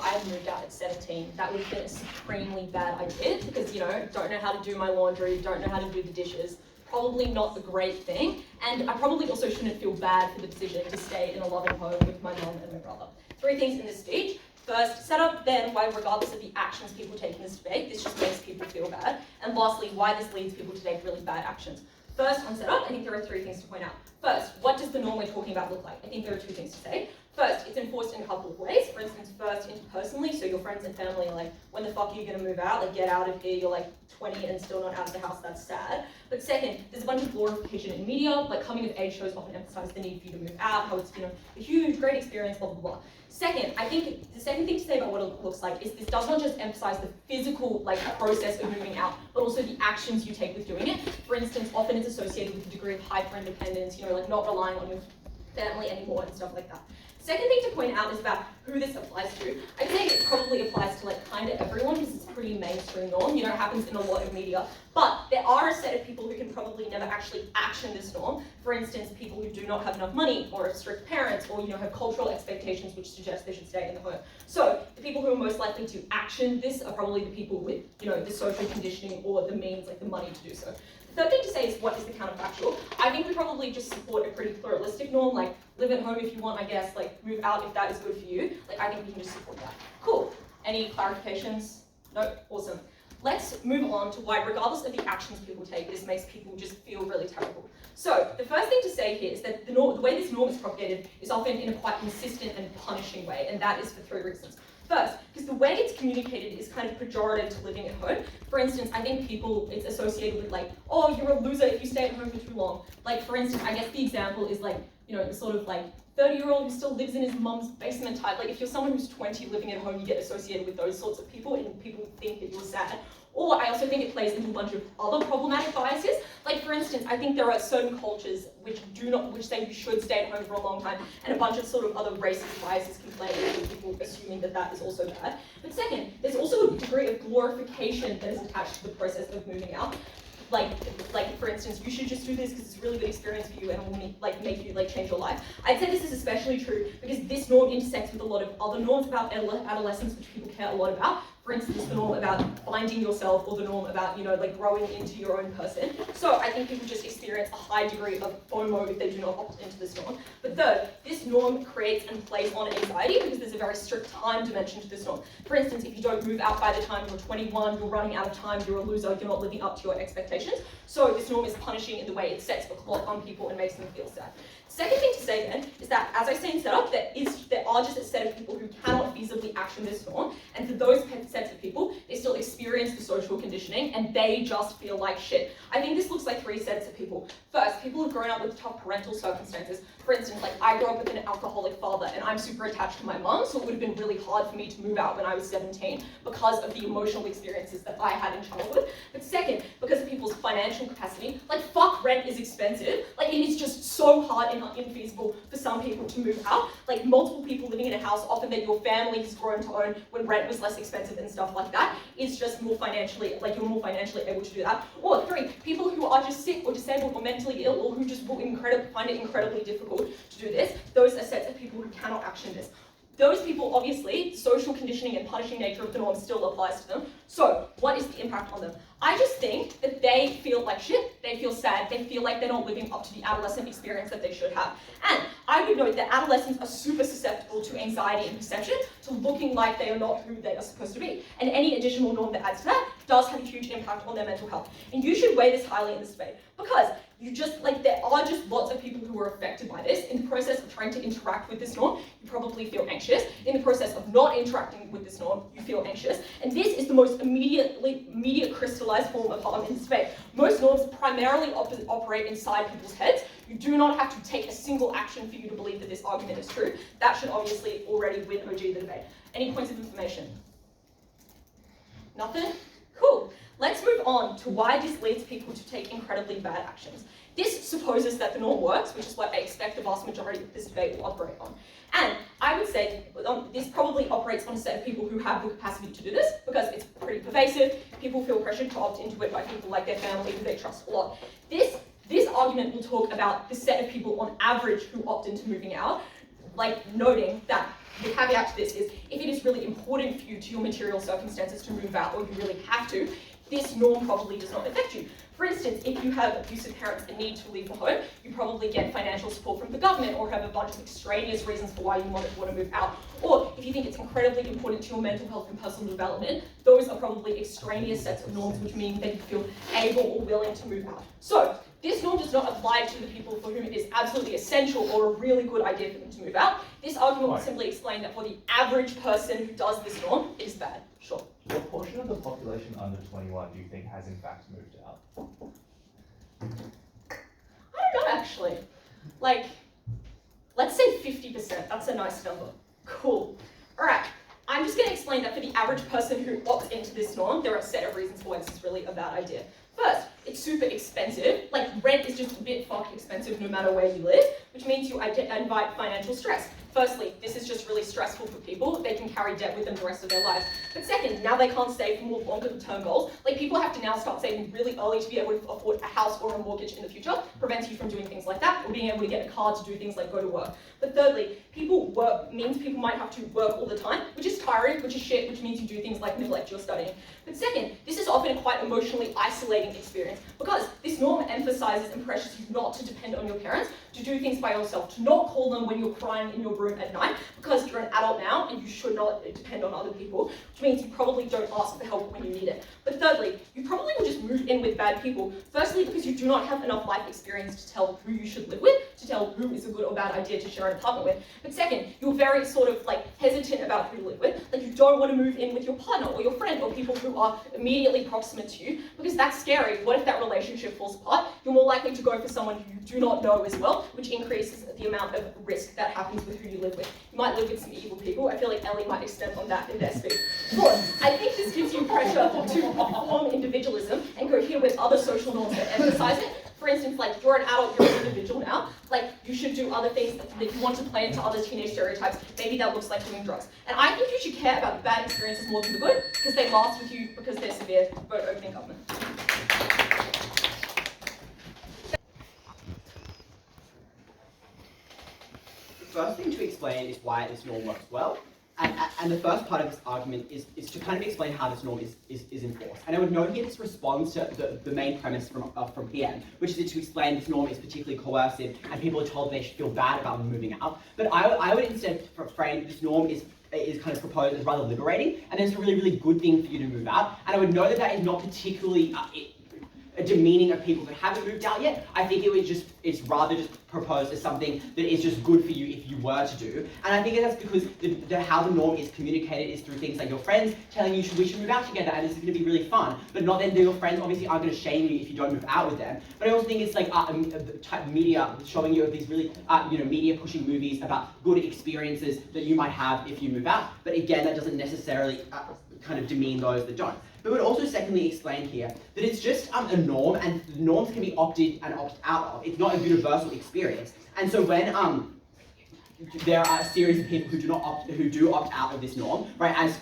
I had moved out at 17, that would have been a supremely bad idea because, you know, don't know how to do my laundry, don't know how to do the dishes. Probably not a great thing, and I probably also shouldn't feel bad for the decision to stay in a loving home with my mum and my brother. 3 things in this speech. First, set up then why, regardless of the actions people take in this debate, this just makes people feel bad. And lastly, why this leads people to take really bad actions. First, on setup, I think there are 3 things to point out. First, what does the norm we're talking about look like? I think there are 2 things to say. First, it's enforced in a couple of ways. For instance, first, interpersonally, so your friends and family are like, when the fuck are you gonna move out? Like, get out of here, you're like 20 and still not out of the house, that's sad. But second, there's a bunch of glorification in media, like coming of age shows often emphasize the need for you to move out, how it's, you know, a huge, great experience, blah, blah, blah. Second, I think the second thing to say about what it looks like is this does not just emphasize the physical like process of moving out, but also the actions you take with doing it. For instance, often it's associated with a degree of hyper-independence, you know, like not relying on your family anymore and stuff like that. Second thing to point out is about who this applies to. I'd say it probably applies to like kind of everyone because it's a pretty mainstream norm, you know, it happens in a lot of media. But there are a set of people who can probably never actually action this norm. For instance, people who do not have enough money or have strict parents or, you know, have cultural expectations which suggest they should stay in the home. So the people who are most likely to action this are probably the people with, you know, the social conditioning or the means, like the money to do so. The third thing to say is what is the counterfactual? I think we probably just support a pretty pluralistic norm, like live at home if you want, I guess, like move out if that is good for you. Like I think we can just support that. Cool. Any clarifications? No? Awesome. Let's move on to why, regardless of the actions people take, this makes people just feel really terrible. So the first thing to say here is that the way this norm is propagated is often in a quite insistent and punishing way, and that is for 3 reasons. First, because the way it's communicated is kind of pejorative to living at home. For instance, I think it's associated with like, oh, you're a loser if you stay at home for too long. Like, for instance, I guess the example is like, you know, the sort of like 30-year-old who still lives in his mum's basement type. Like, if you're someone who's 20 living at home, you get associated with those sorts of people and people think that you're sad. Or I also think it plays into a bunch of other problematic biases. Like, for instance, I think there are certain cultures which say you should stay at home for a long time, and a bunch of sort of other racist biases can play into people assuming that that is also bad. But second, there's also a degree of glorification that is attached to the process of moving out. Like for instance, you should just do this because it's a really good experience for you and it will make you change your life. I'd say this is especially true because this norm intersects with a lot of other norms about adolescence which people care a lot about. For instance, the norm about finding yourself or the norm about, you know, like growing into your own person. So I think people just experience a high degree of FOMO if they do not opt into this norm. But third, this norm creates and plays on anxiety because there's a very strict time dimension to this norm. For instance, if you don't move out by the time you're 21, you're running out of time, you're a loser, you're not living up to your expectations. So this norm is punishing in the way it sets the clock on people and makes them feel sad. Second thing to say then is that, as I say in setup, there are just a set of people who cannot feasibly action this norm, and for those sets of people, they still experience the social conditioning and they just feel like shit. I think this looks like 3 sets of people. First, people who've grown up with tough parental circumstances. For instance, like I grew up with an alcoholic father and I'm super attached to my mum, so it would have been really hard for me to move out when I was 17 because of the emotional experiences that I had in childhood. But second, because of people's financial capacity, like fuck, rent is expensive. Like it is just so hard and infeasible for some people to move out. Like multiple people living in a house, often that your family has grown to own when rent was less expensive and stuff like that, is just more financially, like you're more financially able to do that. Or 3, people who are just sick or disabled or mentally ill or who just will find it incredibly difficult to do this. Those are sets of people who cannot action this. Those people, obviously, social conditioning and punishing nature of the norm still applies to them. So, what is the impact on them? I just think that they feel like shit, they feel sad, they feel like they're not living up to the adolescent experience that they should have. And I would note that adolescents are super susceptible to anxiety and perception, to looking like they are not who they are supposed to be. And any additional norm that adds to that does have a huge impact on their mental health. And you should weigh this highly in this debate, because there are just lots of people who are affected by this. In the process of trying to interact with this norm, you probably feel anxious. In the process of not interacting with this norm, you feel anxious. And this is the most immediate crystallized form of harm in this debate. Most norms primarily operate inside people's heads. You do not have to take a single action for you to believe that this argument is true. That should obviously already win OG the debate. Any points of information? Nothing? Cool. Let's move on to why this leads people to take incredibly bad actions. This supposes that the norm works, which is what I expect the vast majority of this debate will operate on. And I would say this probably operates on a set of people who have the capacity to do this, because it's pretty pervasive. People feel pressured to opt into it by people like their family who they trust a lot. This argument will talk about the set of people on average who opt into moving out, like noting that The caveat to this is, if it is really important for you to your material circumstances to move out, or you really have to, this norm probably does not affect you. For instance, if you have abusive parents that need to leave the home, you probably get financial support from the government or have a bunch of extraneous reasons for why you want to move out. Or if you think it's incredibly important to your mental health and personal development, those are probably extraneous sets of norms which mean that you feel able or willing to move out. So this norm does not apply to the people for whom it is absolutely essential or a really good idea for them to move out. This argument will simply explain that for the average person who does this norm, it is bad. Sure. What portion of the population under 21 do you think has in fact moved out? I don't know actually. Like, let's say 50%. That's a nice number. Cool. Alright, I'm just going to explain that for the average person who opts into this norm, there are a set of reasons for why this is really a bad idea. First, it's super expensive. Like, rent is just a bit fucking expensive no matter where you live, which means you invite financial stress. Firstly, this is just really stressful for people. They can carry debt with them the rest of their lives. But second, now they can't save for more longer-term goals. Like, people have to now start saving really early to be able to afford a house or a mortgage in the future. Prevents you from doing things like that, or being able to get a car to do things like go to work. But thirdly, means people might have to work all the time, which is tiring, which is shit, which means you do things like neglect your studying. But second, this is often a quite emotionally isolating experience because this norm emphasizes and pressures you not to depend on your parents, to do things by yourself, to not call them when you're crying in your room at night because you're an adult now and you should not depend on other people, which means you probably don't ask for help when you need it. But thirdly, you probably will just move in with bad people. Firstly, because you do not have enough life experience to tell who you should live with, to tell who is a good or bad idea to share an apartment with. But second, you're very sort of like hesitant about who to live with. Like, you don't want to move in with your partner or your friend or people who are immediately proximate to you because that's scary. What if that relationship falls apart? You're more likely to go for someone who you do not know as well, which increases the amount of risk that happens with who you live with. You might live with some evil people. I feel like Ellie might extend on that in their speech. Fourth, I think this gives you pressure to form individualism and cohere with other social norms that emphasize it. For instance, like, you're an adult, you're an individual now, like, you should do other things that you want to play into other teenage stereotypes. Maybe that looks like doing drugs. And I think you should care about the bad experiences more than the good, because they last with you, because they're severe. Vote opening government. The first thing to explain is why this norm works well. And the first part of this argument is to kind of explain how this norm is enforced. And I would note here this responds to the main premise from PM, which is to explain this norm is particularly coercive and people are told they should feel bad about moving out. But I would instead frame this norm is kind of proposed as rather liberating, and it's a really, really good thing for you to move out. And I would note that is not particularly demeaning of people that haven't moved out yet. I think it's rather just proposed as something that is just good for you if you were to do. And I think that's because how the norm is communicated is through things like your friends telling you we should move out together and this is going to be really fun, but not then your friends obviously aren't going to shame you if you don't move out with them. But I also think it's like media showing you these really media pushing movies about good experiences that you might have if you move out. But again, that doesn't necessarily kind of demean those that don't. But would also secondly explain here that it's just a norm, and norms can be opted and opted out of. It's not a universal experience. And so when there are a series of people who do opt out of this norm, right? As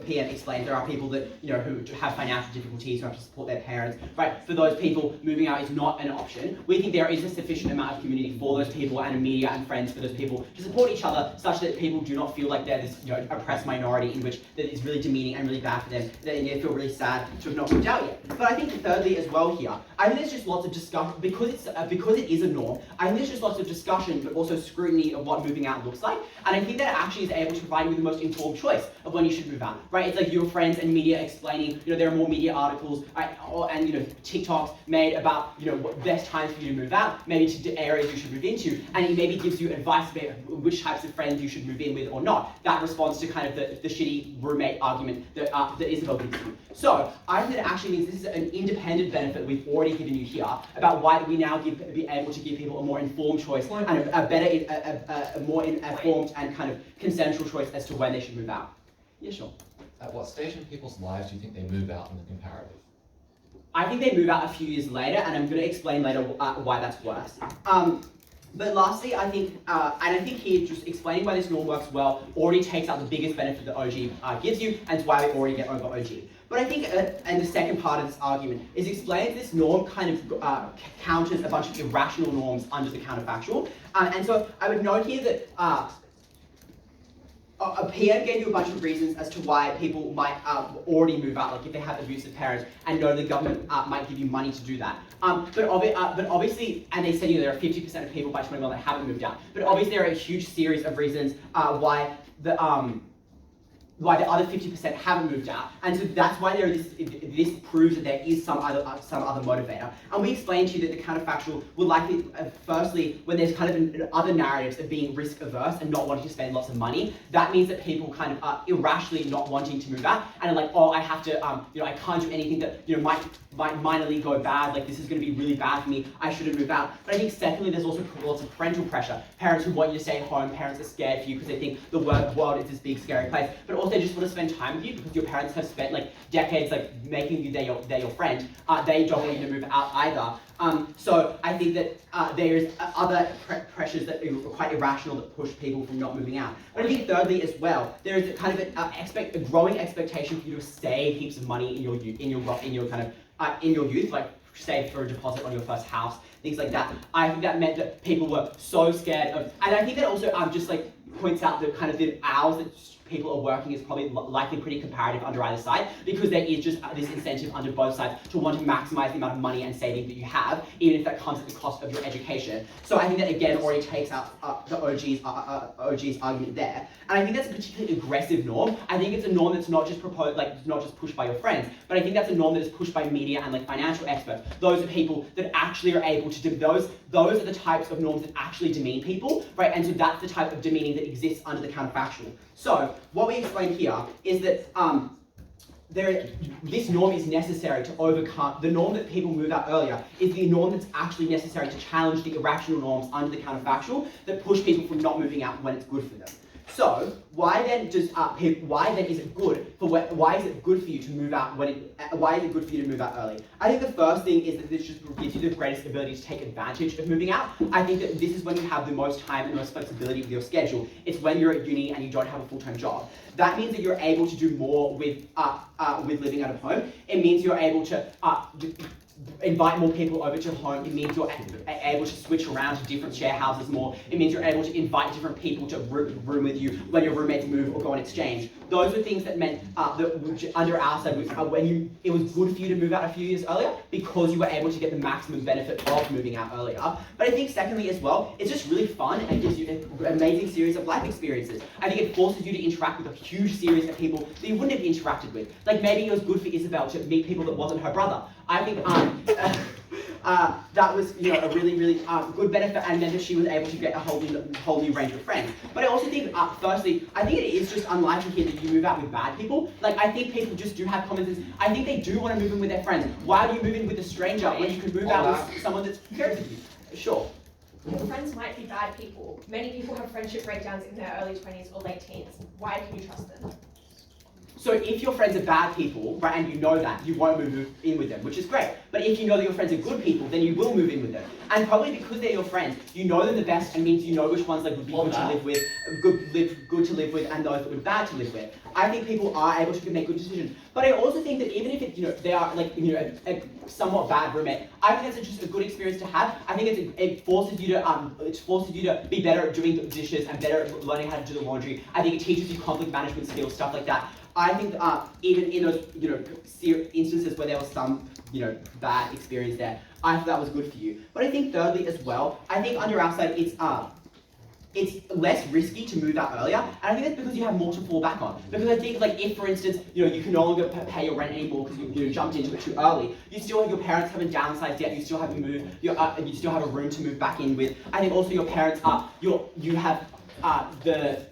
PM explained, there are people that who have financial difficulties, who have to support their parents, right? For those people, moving out is not an option. We think there is a sufficient amount of community for those people and media and friends for those people to support each other, such that people do not feel like they're this oppressed minority in which that is really demeaning and really bad for them. That they feel really sad to have not moved out yet. But I think thirdly as well here, I think there's just lots of discussion because it is a norm. I think there's just lots of discussion, but also scrutiny of what moving out looks like, and I think that it actually is able to provide you with the most informed choice of when you should move out, right? It's like your friends and media explaining, there are more media articles, right? And TikToks made about, what best times for you to move out, maybe to areas you should move into, and it maybe gives you advice about which types of friends you should move in with or not. That responds to kind of the shitty roommate argument that Isobel gives you. So I think that it actually means this is an independent benefit we've already given you here about why we now be able to give people a more informed choice and a more informed and kind of consensual choice as to when they should move out. Yeah, sure. At what stage in people's lives do you think they move out in the comparative? I think they move out a few years later, and I'm going to explain later why that's worse. But lastly, I think, and I think here, just explaining why this norm works well already takes out the biggest benefit that OG gives you, and it's why we already get over OG. But I think, and the second part of this argument, is explaining this norm kind of counters a bunch of irrational norms under the counterfactual. And so I would note here that a PM gave you a bunch of reasons as to why people might already move out, like if they have abusive parents, and know the government might give you money to do that. But obviously, and they said there are 50% of people by 21 that haven't moved out. But obviously, there are a huge series of reasons why the other 50% haven't moved out, and so that's why this proves that there is some other motivator. And we explained to you that the counterfactual would likely, firstly, when there's kind of other narratives of being risk averse and not wanting to spend lots of money, that means that people kind of are irrationally not wanting to move out and are like, oh, I have to, I can't do anything that might minorly go bad. Like this is going to be really bad for me. I shouldn't move out. But I think secondly, there's also lots of parental pressure. Parents who want you to stay home. Parents are scared for you because they think the world is this big scary place. But also they just want to spend time with you because your parents have spent like decades like making you they're your friend. They don't want you to move out either. So I think that there's other pressures that are quite irrational that push people from not moving out. But I think thirdly as well, there is kind of a growing expectation for you to save heaps of money in your youth, like save for a deposit on your first house, things like that. I think that meant that people were so scared of, and I think that also just like points out the kind of the hours that people are working is probably likely pretty comparative under either side, because there is just this incentive under both sides to want to maximize the amount of money and saving that you have, even if that comes at the cost of your education. So I think that again already takes out the OG's argument there. And I think that's a particularly aggressive norm. I think it's a norm that's not just proposed, like not just pushed by your friends, but I think that's a norm that is pushed by media and like financial experts. Those are people that actually are able to do those are the types of norms that actually demean people, right? And so that's the type of demeaning that exists under the counterfactual. So what we explain here is that this norm is necessary to overcome the norm that people move out earlier is the norm that's actually necessary to challenge the irrational norms under the counterfactual that push people from not moving out when it's good for them. So why then is it good for you to move out why is it good for you to move out early? I think the first thing is that this just gives you the greatest ability to take advantage of moving out. I think that this is when you have the most time and the most flexibility with your schedule. It's when you're at uni and you don't have a full-time job. That means that you're able to do more with living out of home. It means you're able to invite more people over to home. It means you're able to switch around to different share houses more. It means you're able to invite different people to room with you when your roommates move or go on exchange. Those are things that meant that under our side, it was good for you to move out a few years earlier because you were able to get the maximum benefit of moving out earlier. But I think secondly as well, it's just really fun and gives you an amazing series of life experiences. I think it forces you to interact with a huge series of people that you wouldn't have interacted with. Like maybe it was good for Isobel to meet people that wasn't her brother. I think that was a really good benefit, and then she was able to get a whole new range of friends. But I also think, firstly, I think it is just unlikely here that you move out with bad people. Like I think people just do have common sense. I think they do want to move in with their friends. Why do you move in with a stranger when you could move out with someone that's cares with you? Sure. Your friends might be bad people. Many people have friendship breakdowns in their early 20s or late teens. Why can you trust them? So if your friends are bad people, right, and you know that, you won't move in with them, which is great. But if you know that your friends are good people, then you will move in with them. And probably because they're your friends, you know them the best, and means you know which ones would be good to live with, good to live with, and those that would be bad to live with. I think people are able to make good decisions. But I also think that even if they are a somewhat bad roommate, I think that's just a good experience to have. I think it forces you to be better at doing the dishes and better at learning how to do the laundry. I think it teaches you conflict management skills, stuff like that. I think even in those instances where there was some bad experience there, I thought that was good for you. But I think thirdly as well, I think under our side it's less risky to move out earlier, and I think that's because you have more to fall back on. Because I think if for instance you can no longer pay your rent anymore because you jumped into it too early, your parents haven't downsized yet, you still haven't moved, you still have a room to move back in with. I think also your parents you have the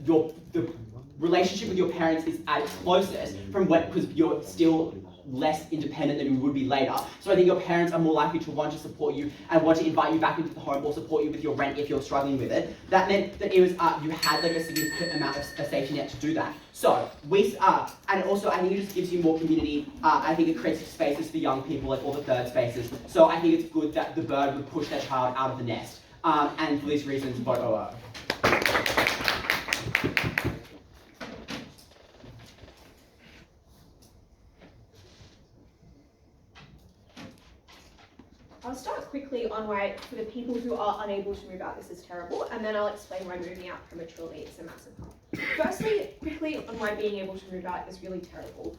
relationship with your parents is at its closest because you're still less independent than you would be later. So I think your parents are more likely to want to support you and want to invite you back into the home or support you with your rent if you're struggling with it. That meant that it was you had a significant amount of a safety net to do that. So and also I think it just gives you more community. I think it creates spaces for young people, like all the third spaces. So I think it's good that the bird would push their child out of the nest. And for these reasons, vote OO. I'll start quickly on why, for the people who are unable to move out, this is terrible, and then I'll explain why moving out prematurely is a massive harm. Firstly, quickly on why being able to move out is really terrible,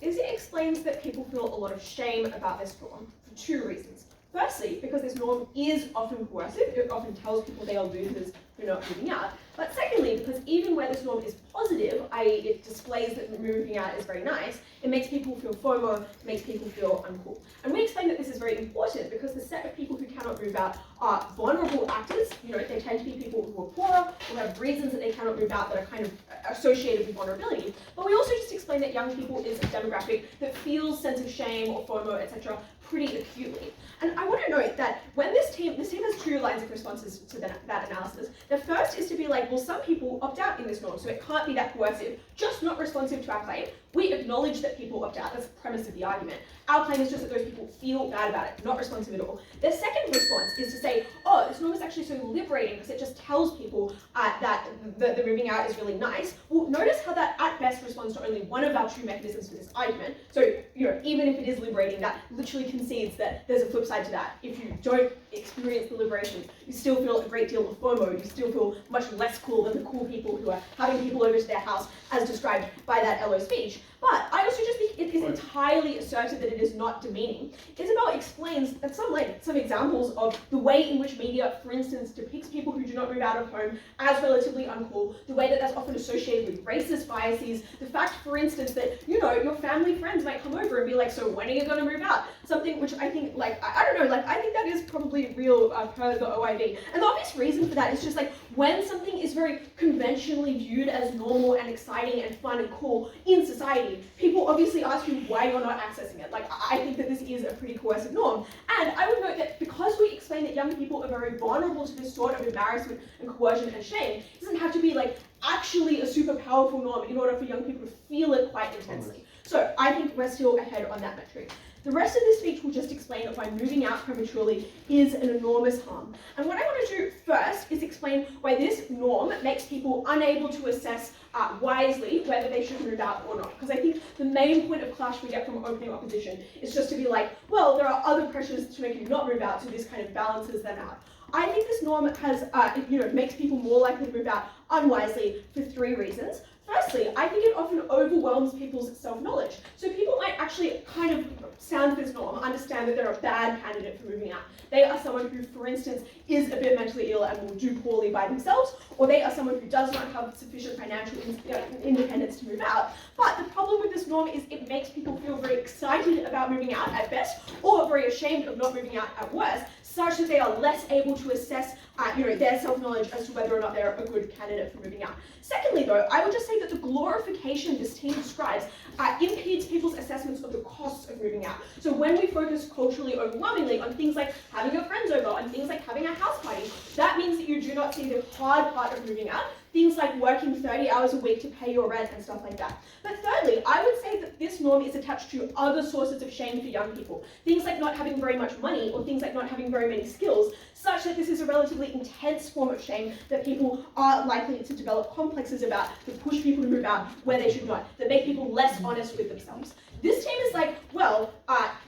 is it explains that people feel a lot of shame about this norm for two reasons. Firstly, because this norm is often coercive, it often tells people they are losers who are not moving out. But secondly, because even where this norm is positive, i.e. it displays that moving out is very nice, it makes people feel FOMO, makes people feel uncool. And we explain that this is very important because the set of people who cannot move out are vulnerable actors. They tend to be people who are poorer, who have reasons that they cannot move out that are kind of associated with vulnerability. But we also just explain that young people is a demographic that feels sense of shame or FOMO, etc. pretty acutely. And I want to note that when this team has two lines of responses to that analysis. The first is to be like, well, some people opt out in this norm, so it can't be that coercive, just not responsive to our claim. We acknowledge that people opt out, that's the premise of the argument. Our claim is just that those people feel bad about it, not responsive at all. The second response is to say, oh, this norm is actually so liberating because it just tells people that the moving out is really nice. Well, notice how that at best responds to only one of our two mechanisms for this argument. So, even if it is liberating, that literally concedes that there's a flip side to that. If you don't experience the liberation, you still feel a great deal of FOMO, you still feel much less cool than the cool people who are having people over to their house, as described by that LO speech. But I also just think it is entirely asserted that it is not demeaning. Isobel explains at some length some examples of the way in which media, for instance, depicts people who do not move out of home as relatively uncool, the way that that's often associated with racist biases, the fact, for instance, that, your family friends might come over and be like, so when are you going to move out? Something which I think, I don't know, I think that is probably real per the OIV. And the obvious reason for that is just when something is very conventionally viewed as normal and exciting and fun and cool in society, people obviously ask you why you're not accessing it. I think that this is a pretty coercive norm. And I would note that because we explain that young people are very vulnerable to this sort of embarrassment and coercion and shame, it doesn't have to be actually a super powerful norm in order for young people to feel it quite intensely. So I think we're still ahead on that metric. The rest of this speech will just explain why moving out prematurely is an enormous harm. And what I want to do first is explain why this norm makes people unable to assess wisely whether they should move out or not. Because I think the main point of clash we get from opening opposition is just to be like, well, there are other pressures to make you not move out, so this kind of balances them out. I think this norm has, makes people more likely to move out unwisely for three reasons. Firstly, I think it often overwhelms people's self-knowledge. So people might actually kind of sound this norm, understand that they're a bad candidate for moving out. They are someone who, for instance, is a bit mentally ill and will do poorly by themselves, or they are someone who does not have sufficient financial independence to move out. But the problem with this norm is it makes people feel very excited about moving out at best, or very ashamed of not moving out at worst, such that they are less able to assess their self-knowledge as to whether or not they're a good candidate for moving out. Secondly, though, I would just say that the glorification this team describes impedes people's assessments of the costs of moving out. So when we focus culturally overwhelmingly on things like having your friends over, on things like having a house party, that means that you do not see the hard part of moving out, things like working 30 hours a week to pay your rent and stuff like that. But thirdly, I would say that this norm is attached to other sources of shame for young people. Things like not having very much money, or things like not having very many skills, such that this is a relatively intense form of shame that people are likely to develop complexes about, that push people to move out where they should not, that make people less honest with themselves. This team is like, well,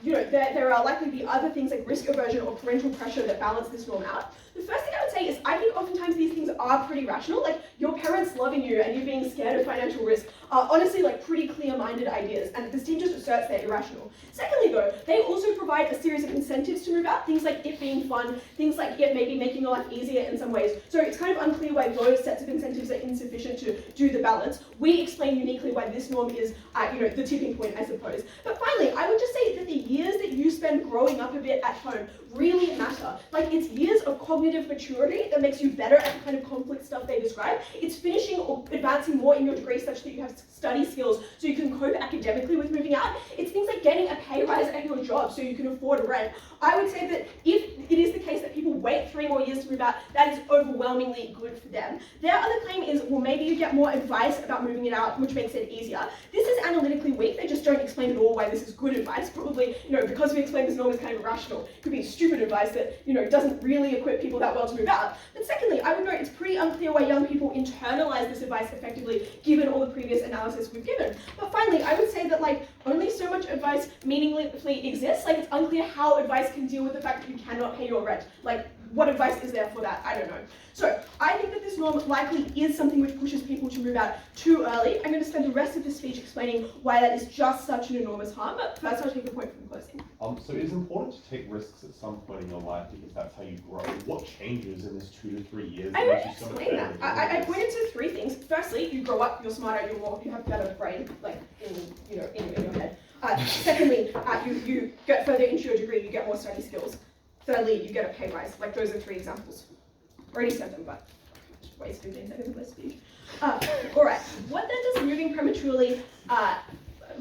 there are likely to be other things like risk aversion or parental pressure that balance this norm out. The first thing I would say is I think oftentimes these things are pretty rational. Your parents loving you and you being scared of financial risk are honestly pretty clear-minded ideas, and this team just asserts they're irrational. Secondly, though, they also provide a series of incentives to move out, things like it being fun, things like it maybe making your life easier in some ways. So it's kind of unclear why those sets of incentives are insufficient to do the balance. We explain uniquely why this norm is, the tipping point, I suppose. But finally, I would just say that the years that you spend growing up a bit at home really matter. It's years of cognitive maturity that makes you better at the kind of conflict stuff they describe. It's finishing or advancing more in your degree such that you have study skills so you can cope academically with moving out. It's things like getting a pay rise at your job so you can afford rent. I would say that if it is the case that people wait 3 more years to move out, that is overwhelmingly good for them. Their other claim is, well, maybe you get more advice about moving it out, which makes it easier. This is analytically weak. They just don't explain at all why this is good advice. Probably, because we explain this norm is kind of irrational, it could be stupid advice that, doesn't really equip people that well to move out. But secondly, I would note it's pretty unclear why young people internalize this advice effectively, given all the previous analysis we've given. But finally, I would say that only so much advice meaningfully exists. It's unclear how advice can deal with the fact that you cannot pay your rent. what advice is there for that? I don't know. So I think that this norm likely is something which pushes people to move out too early. I'm going to spend the rest of the speech explaining why that is just such an enormous harm, but first I'll take a point from closing. So it is important to take risks at some point in your life because that's how you grow. What changes in this 2 to 3 years? I already explained that. I pointed to 3 things. Firstly, you grow up, you're smarter, you have better brain, like in your head. Secondly, you get further into your degree, you get more study skills. Thirdly, you get a pay rise. Like those are 3 examples. Already said them, but I just wasted 15 seconds of my speech. Alright, what then does moving prematurely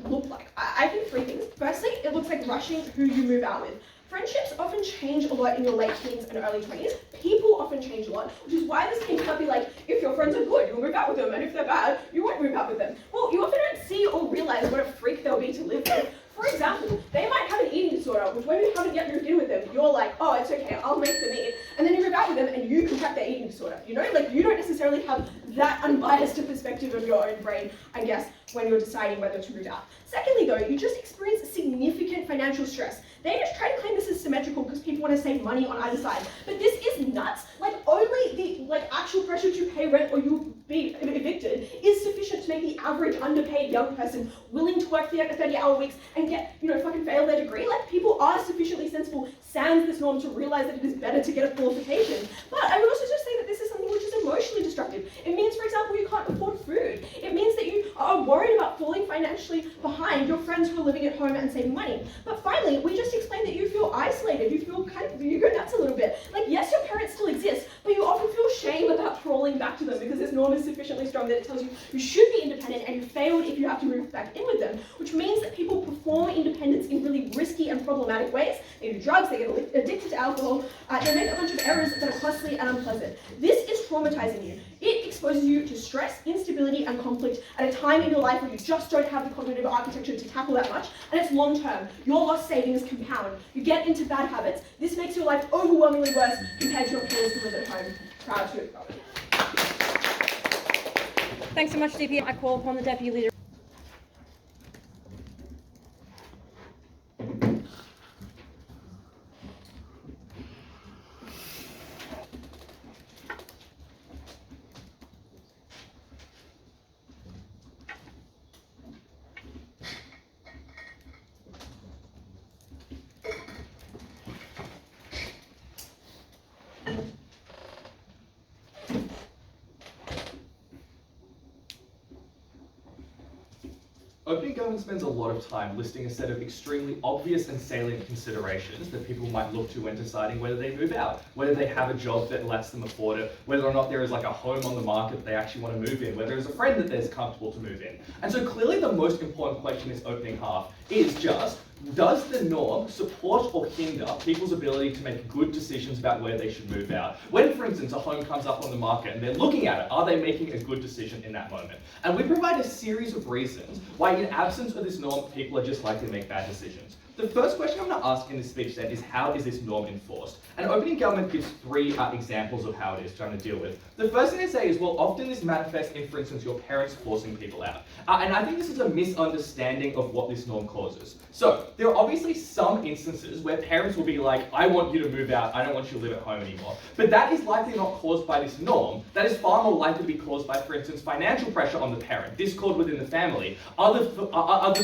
look like? I think 3 things. Firstly, it looks like rushing who you move out with. Friendships often change a lot in your late teens and early 20s. People often change a lot, which is why this thing can't be like, if your friends are good, you'll move out with them, and if they're bad, you won't move out with them. Well, you often don't see or realize what a freak they'll be to live with. For example, they might have an eating disorder, which when you haven't yet moved in with them, you're like, oh, it's okay, I'll make them eat. And then you move out with them and you contract their eating disorder. You know, like you don't necessarily have that unbiased a perspective of your own brain, I guess, when you're deciding whether to move out. Secondly, though, you just experience significant financial stress. They just try to claim this is symmetrical because people want to save money on either side. But this is nuts. Like only the actual pressure to pay rent or you'll be evicted is sufficient to make the average underpaid young person willing to work 30-hour weeks and get, fucking fail their degree. Like people are sufficiently sensible, sans this norm, to realize that it is better to get a qualification. But I would also just say that this is something which is emotionally destructive. It means, for example, you can't afford food. It means that you are worried about falling financially behind your friends who are living at home and saving money. But finally, we just explained that you feel isolated, you go nuts a little bit. Like, yes, your parents still exist, but you often feel shame about crawling back to them because this norm is sufficiently strong that it tells you you should be independent and you failed if you have to move back in with them, which means that people perform independence in really risky and problematic ways. They do drugs, they get addicted to alcohol, they make a bunch of errors that are costly and unpleasant. This is traumatizing you. It exposes you to stress, instability, and conflict at a time in your life where you just don't have the cognitive architecture to tackle that much, and it's long term. Your lost savings compound. You get into bad habits. This makes your life overwhelmingly worse compared to your peers who live at home. Proud to acknowledge. Thanks so much, DP. I call upon the Deputy Leader. Opening government spends a lot of time listing a set of extremely obvious and salient considerations that people might look to when deciding whether they move out, whether they have a job that lets them afford it, whether or not there is like a home on the market that they actually want to move in, whether there's a friend that there's comfortable to move in. And so clearly the most important question in this opening half is just, does the norm support or hinder people's ability to make good decisions about where they should move out? When, for instance, a home comes up on the market and they're looking at it, are they making a good decision in that moment? And we provide a series of reasons why, in absence of this norm, people are just likely to make bad decisions. The first question I'm going to ask in this speech then is, how is this norm enforced? And opening government gives 3 examples of how it is trying to deal with. The first thing they say is, well, often this manifests in, for instance, your parents forcing people out. And I think this is a misunderstanding of what this norm causes. So there are obviously some instances where parents will be like, I want you to move out, I don't want you to live at home anymore. But that is likely not caused by this norm. That is far more likely to be caused by, for instance, financial pressure on the parent, discord within the family, other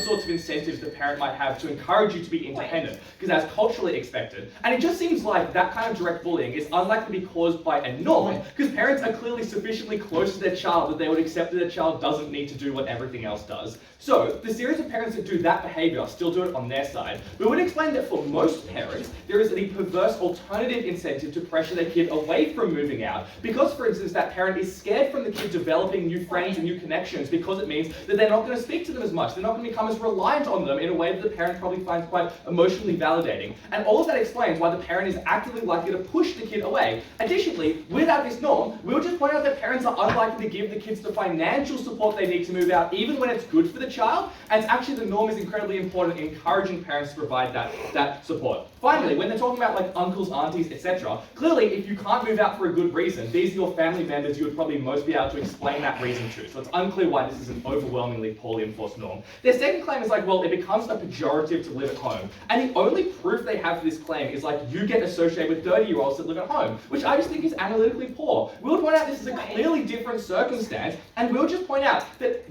sorts of incentives the parent might have to encourage you to be independent, because that's culturally expected. And it just seems like that kind of direct bullying is unlikely to be caused by a norm, because parents are clearly sufficiently close to their child that they would accept that their child doesn't need to do what everything else does. So the series of parents that do that behaviour still do it on their side. We would explain that for most parents, there is a perverse alternative incentive to pressure their kid away from moving out, because, for instance, that parent is scared from the kid developing new friends and new connections, because it means that they're not going to speak to them as much, they're not going to become as reliant on them in a way that the parent probably finds quite emotionally validating. And all of that explains why the parent is actively likely to push the kid away. Additionally, without this norm, we would just point out that parents are unlikely to give the kids the financial support they need to move out, even when it's good for the child, and it's actually the norm is incredibly important in encouraging parents to provide that support. Finally, when they're talking about like uncles, aunties, etc., clearly if you can't move out for a good reason, these are your family members you would probably most be able to explain that reason to. So it's unclear why this is an overwhelmingly poorly enforced norm. Their second claim is like, well, it becomes a pejorative to live at at home. And the only proof they have for this claim is like, you get associated with 30-year-olds that live at home, which I just think is analytically poor. We'll point out this is a clearly different circumstance, and we'll just point out that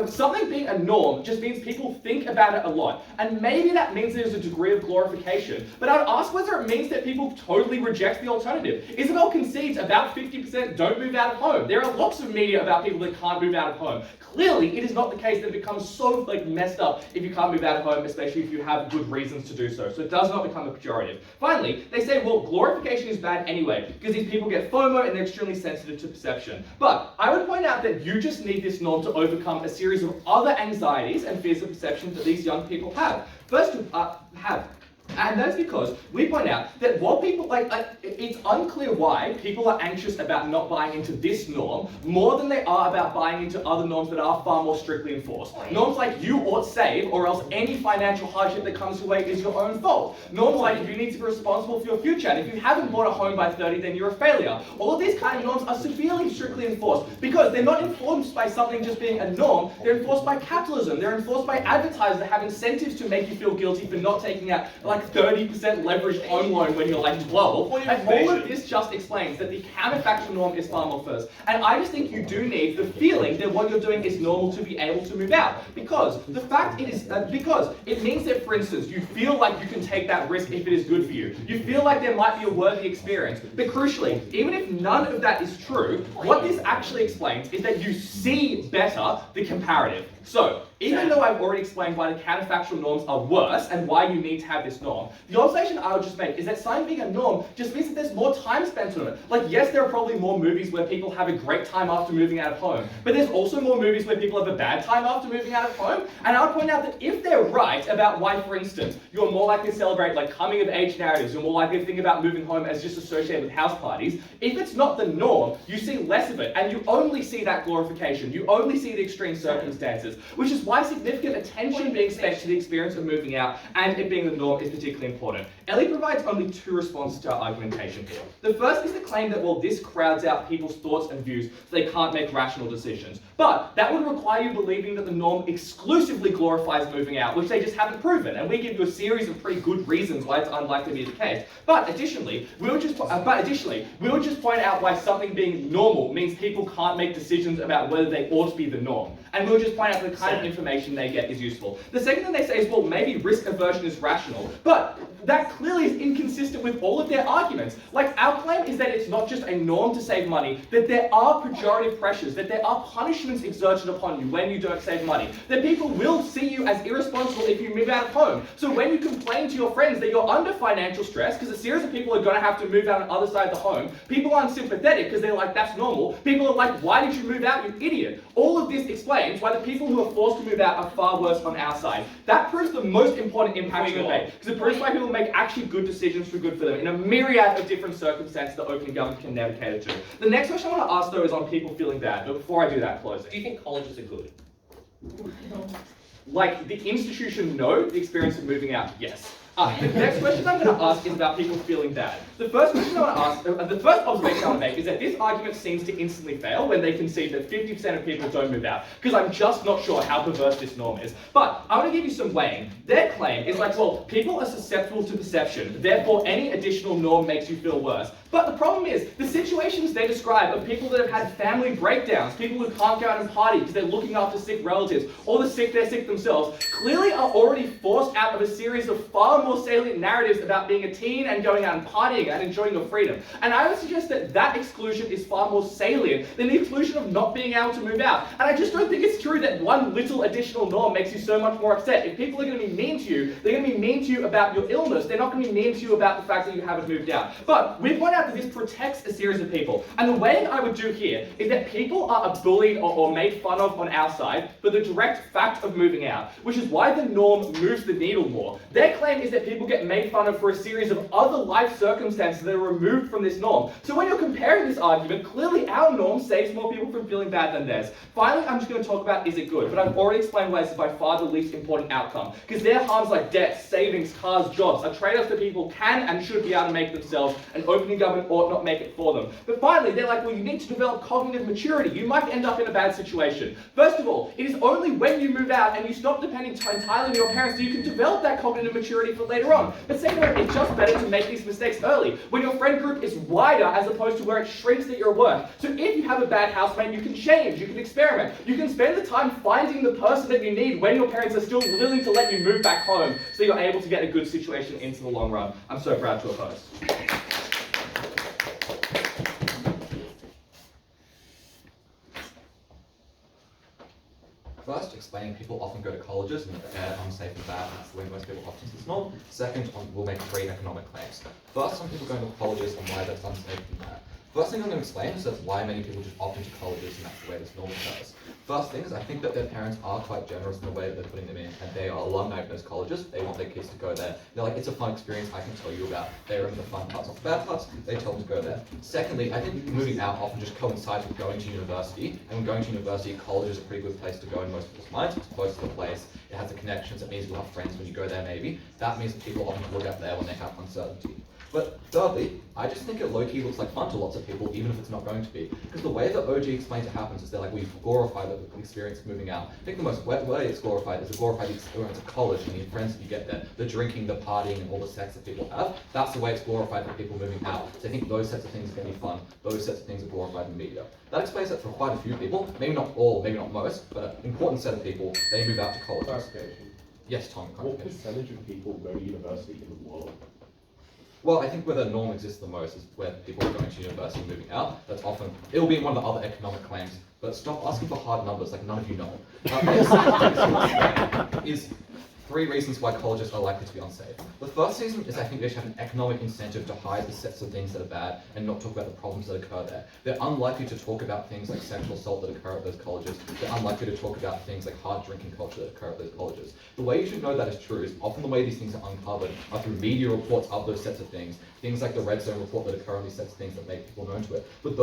something being a norm just means people think about it a lot. And maybe that means there's a degree of glorification. But I would ask whether it means that people totally reject the alternative. Isobel concedes about 50% don't move out of home. There are lots of media about people that can't move out of home. Clearly, it is not the case that it becomes so messed up if you can't move out of home, especially if you have good reasons to do so. So it does not become a pejorative. Finally, they say, well, glorification is bad anyway, because these people get FOMO and they're extremely sensitive to perception. But I would point out that you just need this norm to overcome a series of other anxieties and fears of perception that these young people have. First, and that's because we point out that while people, it's unclear why people are anxious about not buying into this norm more than they are about buying into other norms that are far more strictly enforced. Norms like you ought save, or else any financial hardship that comes your way is your own fault. Norms like you need to be responsible for your future, and if you haven't bought a home by 30, then you're a failure. All of these kind of norms are severely strictly enforced because they're not enforced by something just being a norm, they're enforced by capitalism, they're enforced by advertisers that have incentives to make you feel guilty for not taking out 30% leveraged home loan when you're 12. And all of this just explains that the counterfactual norm is far more first. And I just think you do need the feeling that what you're doing is normal to be able to move out. Because the fact it is, because it means that, for instance, you feel like you can take that risk if it is good for you. You feel like there might be a worthy experience. But crucially, even if none of that is true, what this actually explains is that you see better the comparative. So, even though I've already explained why the counterfactual norms are worse and why you need to have this norm, the observation I would just make is that something being a norm just means that there's more time spent on it. Yes, there are probably more movies where people have a great time after moving out of home, but there's also more movies where people have a bad time after moving out of home. And I would point out that if they're right about why, for instance, you're more likely to celebrate coming of age narratives, you're more likely to think about moving home as just associated with house parties, if it's not the norm, you see less of it, and you only see that glorification, you only see the extreme circumstances, which is why significant attention being spent to the experience of moving out and it being the norm is particularly important. Ellie provides only two responses to our argumentation here. The first is the claim that, well, this crowds out people's thoughts and views so they can't make rational decisions. But that would require you believing that the norm exclusively glorifies moving out, which they just haven't proven. And we give you a series of pretty good reasons why it's unlikely to be the case. But additionally, we'll just point out why something being normal means people can't make decisions about whether they ought to be the norm. And we'll just point out the kind of information they get is useful. The second thing they say is, well, maybe risk aversion is rational, but that clearly is inconsistent with all of their arguments. Our claim is that it's not just a norm to save money, that there are pejorative pressures, that there are punishments exerted upon you when you don't save money, that people will see you as irresponsible if you move out of home. So when you complain to your friends that you're under financial stress, because a series of people are going to have to move out on the other side of the home, people aren't sympathetic because they're like, that's normal. People are like, why did you move out, you idiot? All of this explains why the people who are forced to move out are far worse on our side. That proves the most important impact you make, because it proves why people make actually good decisions for good for them in a myriad of different circumstances that open government can never cater to. The next question I want to ask, though, is on people feeling bad. But before I do that, closing. Do you think colleges are good? The institution, no. The experience of moving out, yes. The next question I'm going to ask is about people feeling bad. The first question I want to ask, the first observation I want to make is that this argument seems to instantly fail when they concede that 50% of people don't move out, because I'm just not sure how perverse this norm is. But I want to give you some weighing. Their claim is well, people are susceptible to perception, therefore any additional norm makes you feel worse. But the problem is, the situations they describe of people that have had family breakdowns, people who can't go out and party because they're looking after sick relatives, or they're sick themselves, clearly are already forced out of a series of far more salient narratives about being a teen and going out and partying and enjoying your freedom. And I would suggest that that exclusion is far more salient than the exclusion of not being able to move out. And I just don't think it's true that one little additional norm makes you so much more upset. If people are going to be mean to you, they're going to be mean to you about your illness. They're not going to be mean to you about the fact that you haven't moved out. But we point out that this protects a series of people. And the weighing I would do here is that people are bullied or made fun of on our side for the direct fact of moving out, which is why the norm moves the needle more. Their claim is that people get made fun of for a series of other life circumstances that are removed from this norm. So when you're comparing this argument, clearly our norm saves more people from feeling bad than theirs. Finally, I'm just going to talk about is it good, but I've already explained why this is by far the least important outcome, because their harms like debt, savings, cars, jobs are trade-offs that people can and should be able to make themselves, and opening government ought not make it for them. But finally, they're like, well, you need to develop cognitive maturity. You might end up in a bad situation. First of all, it is only when you move out and you stop depending entirely on your parents that you can develop that cognitive maturity for later on. But secondly, it's just better to make these mistakes early, when your friend group is wider as opposed to where it shrinks at your work. So if you have a bad housemate, you can change, you can experiment, you can spend the time finding the person that you need when your parents are still willing to let you move back home, so you're able to get a good situation into the long run. I'm so proud to oppose. First, explaining people often go to colleges and that they're unsafe and bad. That's the way most people often see this norm. Second, we'll make 3 economic claims. First, some people going to colleges and why that's unsafe and bad. First thing I'm going to explain is that's why many people just opt into colleges and that's the way this norm occurs. First thing is I think that their parents are quite generous in the way that they're putting them in, and they are alumni of those colleges. They want their kids to go there. They're like, it's a fun experience I can tell you about. They remember the fun parts, not the bad parts. They tell them to go there. Secondly, I think moving out often just coincides with going to university, and when going to university, college is a pretty good place to go in most people's minds. It's close to the place. It has the connections. It means you'll have friends when you go there maybe. That means that people often look out there when they have uncertainty. But thirdly, I just think it low-key looks like fun to lots of people, even if it's not going to be. Because the way that OG explains it happens is they're like, we glorify the experience of moving out. I think the most way it's glorified is to glorify the experience of college and the friends that you get there, the drinking, the partying, and all the sex that people have. That's the way it's glorified for people moving out. So I think those sets of things are going to be fun. Those sets of things are glorified in the media. That explains that for quite a few people, maybe not all, maybe not most, but an important set of people, they move out to college. Clarification. Yes, Tom. What percentage of people go to university in the world? Well, I think where the norm exists the most is where people are going to university and moving out. That's often, it'll be in one of the other economic claims, but stop asking for hard numbers like none of you know. Is 3 reasons why colleges are likely to be unsafe. The first reason is I think they should have an economic incentive to hide the sets of things that are bad and not talk about the problems that occur there. They're unlikely to talk about things like sexual assault that occur at those colleges. They're unlikely to talk about things like hard drinking culture that occur at those colleges. The way you should know that is true is often the way these things are uncovered are through media reports of those sets of things like the Red Zone report that occur on these sets of things that make people known to it. But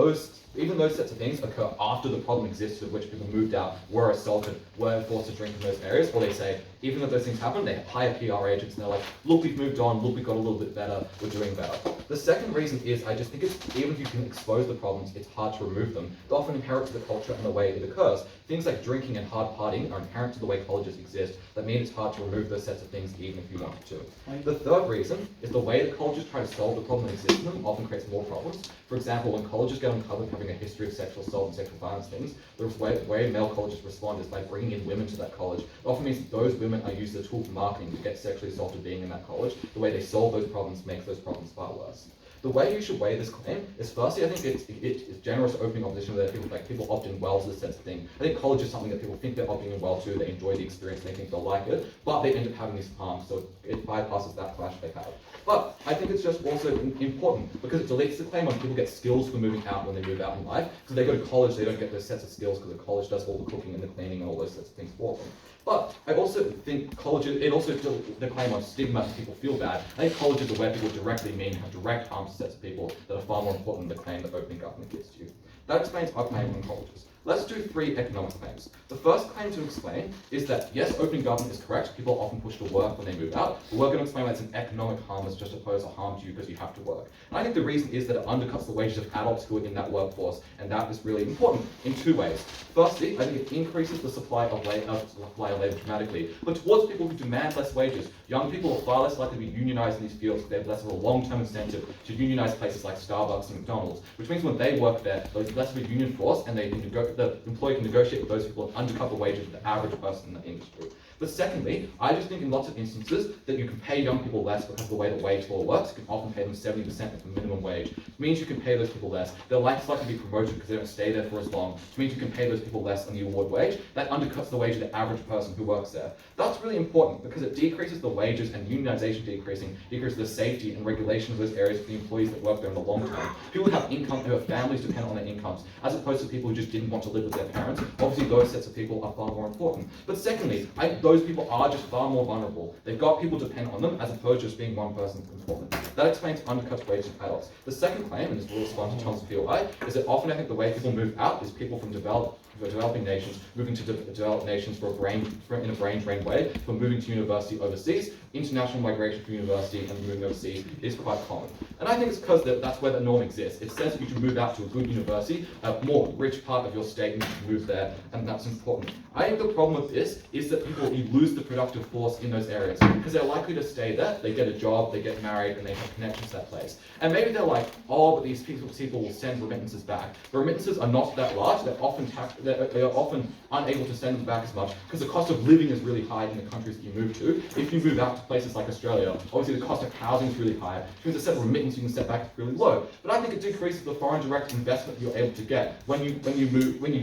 even those sets of things occur after the problem existed, of which people moved out, were assaulted, were forced to drink in those areas, or they say, even though those things happen, they hire PR agents and they're like, look, we've moved on, look, we got a little bit better, we're doing better. The second reason is I just think even if you can expose the problems, it's hard to remove them. They're often inherent to the culture and the way it occurs. Things like drinking and hard partying are inherent to the way colleges exist. That means it's hard to remove those sets of things even if you wanted to. The third reason is the way that colleges try to solve the problem that exists in them often creates more problems. For example, when colleges get uncovered having a history of sexual assault and sexual violence things, the way male colleges respond is by bringing in women to that college. It often means that those women are used as a tool for marketing to get sexually assaulted being in that college. The way they solve those problems makes those problems far worse. The way you should weigh this claim is firstly, I think it's generous opening opposition where people opt in well to this sense of thing. I think college is something that people think they're opting in well to, they enjoy the experience, they think they'll like it, but they end up having these harms, so it bypasses that clash they have. But I think it's just also important because it deletes the claim when people get skills for moving out when they move out in life. So they go to college, they don't get those sets of skills because the college does all the cooking and the cleaning and all those sorts of things for them. But I also think colleges, it also the claim on stigma makes people feel bad. I think colleges are where people directly mean have direct harm to sets of people that are far more important than the claim that opening government gives to you. That explains our claim on colleges. Let's do 3 economic claims. The first claim to explain is that yes, opening government is correct. People are often pushed to work when they move out, but we're going to explain why it's an economic harm as just opposed to harm to you because you have to work. And I think the reason is that it undercuts the wages of adults who are in that workforce, and that is really important in 2 ways. Firstly, I think it increases the supply of labor dramatically, but towards people who demand less wages. Young people are far less likely to be unionized in these fields. They have less of a long-term incentive to unionize places like Starbucks and McDonald's, which means when they work there, there's less of a union force, and the employer can negotiate with those people and undercut the wages of the average person in the industry. But secondly, I just think in lots of instances that you can pay young people less because of the way the wage law works. You can often pay them 70% of the minimum wage. It means you can pay those people less. They're less likely to be promoted because they don't stay there for as long. It means you can pay those people less on the award wage. That undercuts the wage of the average person who works there. That's really important because it decreases the wages, and unionization decreases the safety and regulation of those areas for the employees that work there in the long term. People who have income, who have families dependent on their incomes, as opposed to people who just didn't want to live with their parents. Obviously, those sets of people are far more important. But secondly, those people are just far more vulnerable. They've got people dependent on them as opposed to just being one person's important. That explains undercuts wages of adults. The second claim, and this will respond to Tom's POI, is that often I think the way people move out is people from developed developing nations moving to developed nations in a brain-drained way, from moving to university overseas. International migration from university and moving overseas is quite common. And I think it's because that's where the norm exists. It says you should move out to a good university, a more rich part of your state, and you should move there, and that's important. I think the problem with this is that you lose the productive force in those areas, because they're likely to stay there, they get a job, they get married, and they have connections to that place. And maybe they're like, oh, but these people will send remittances back. The remittances are not that large, they're often unable to send them back as much, because the cost of living is really high in the countries that you move to. If you move out to places like Australia, obviously the cost of housing is really high, which means the set of remittance you can set back is really low. But I think it decreases the foreign direct investment you're able to get when you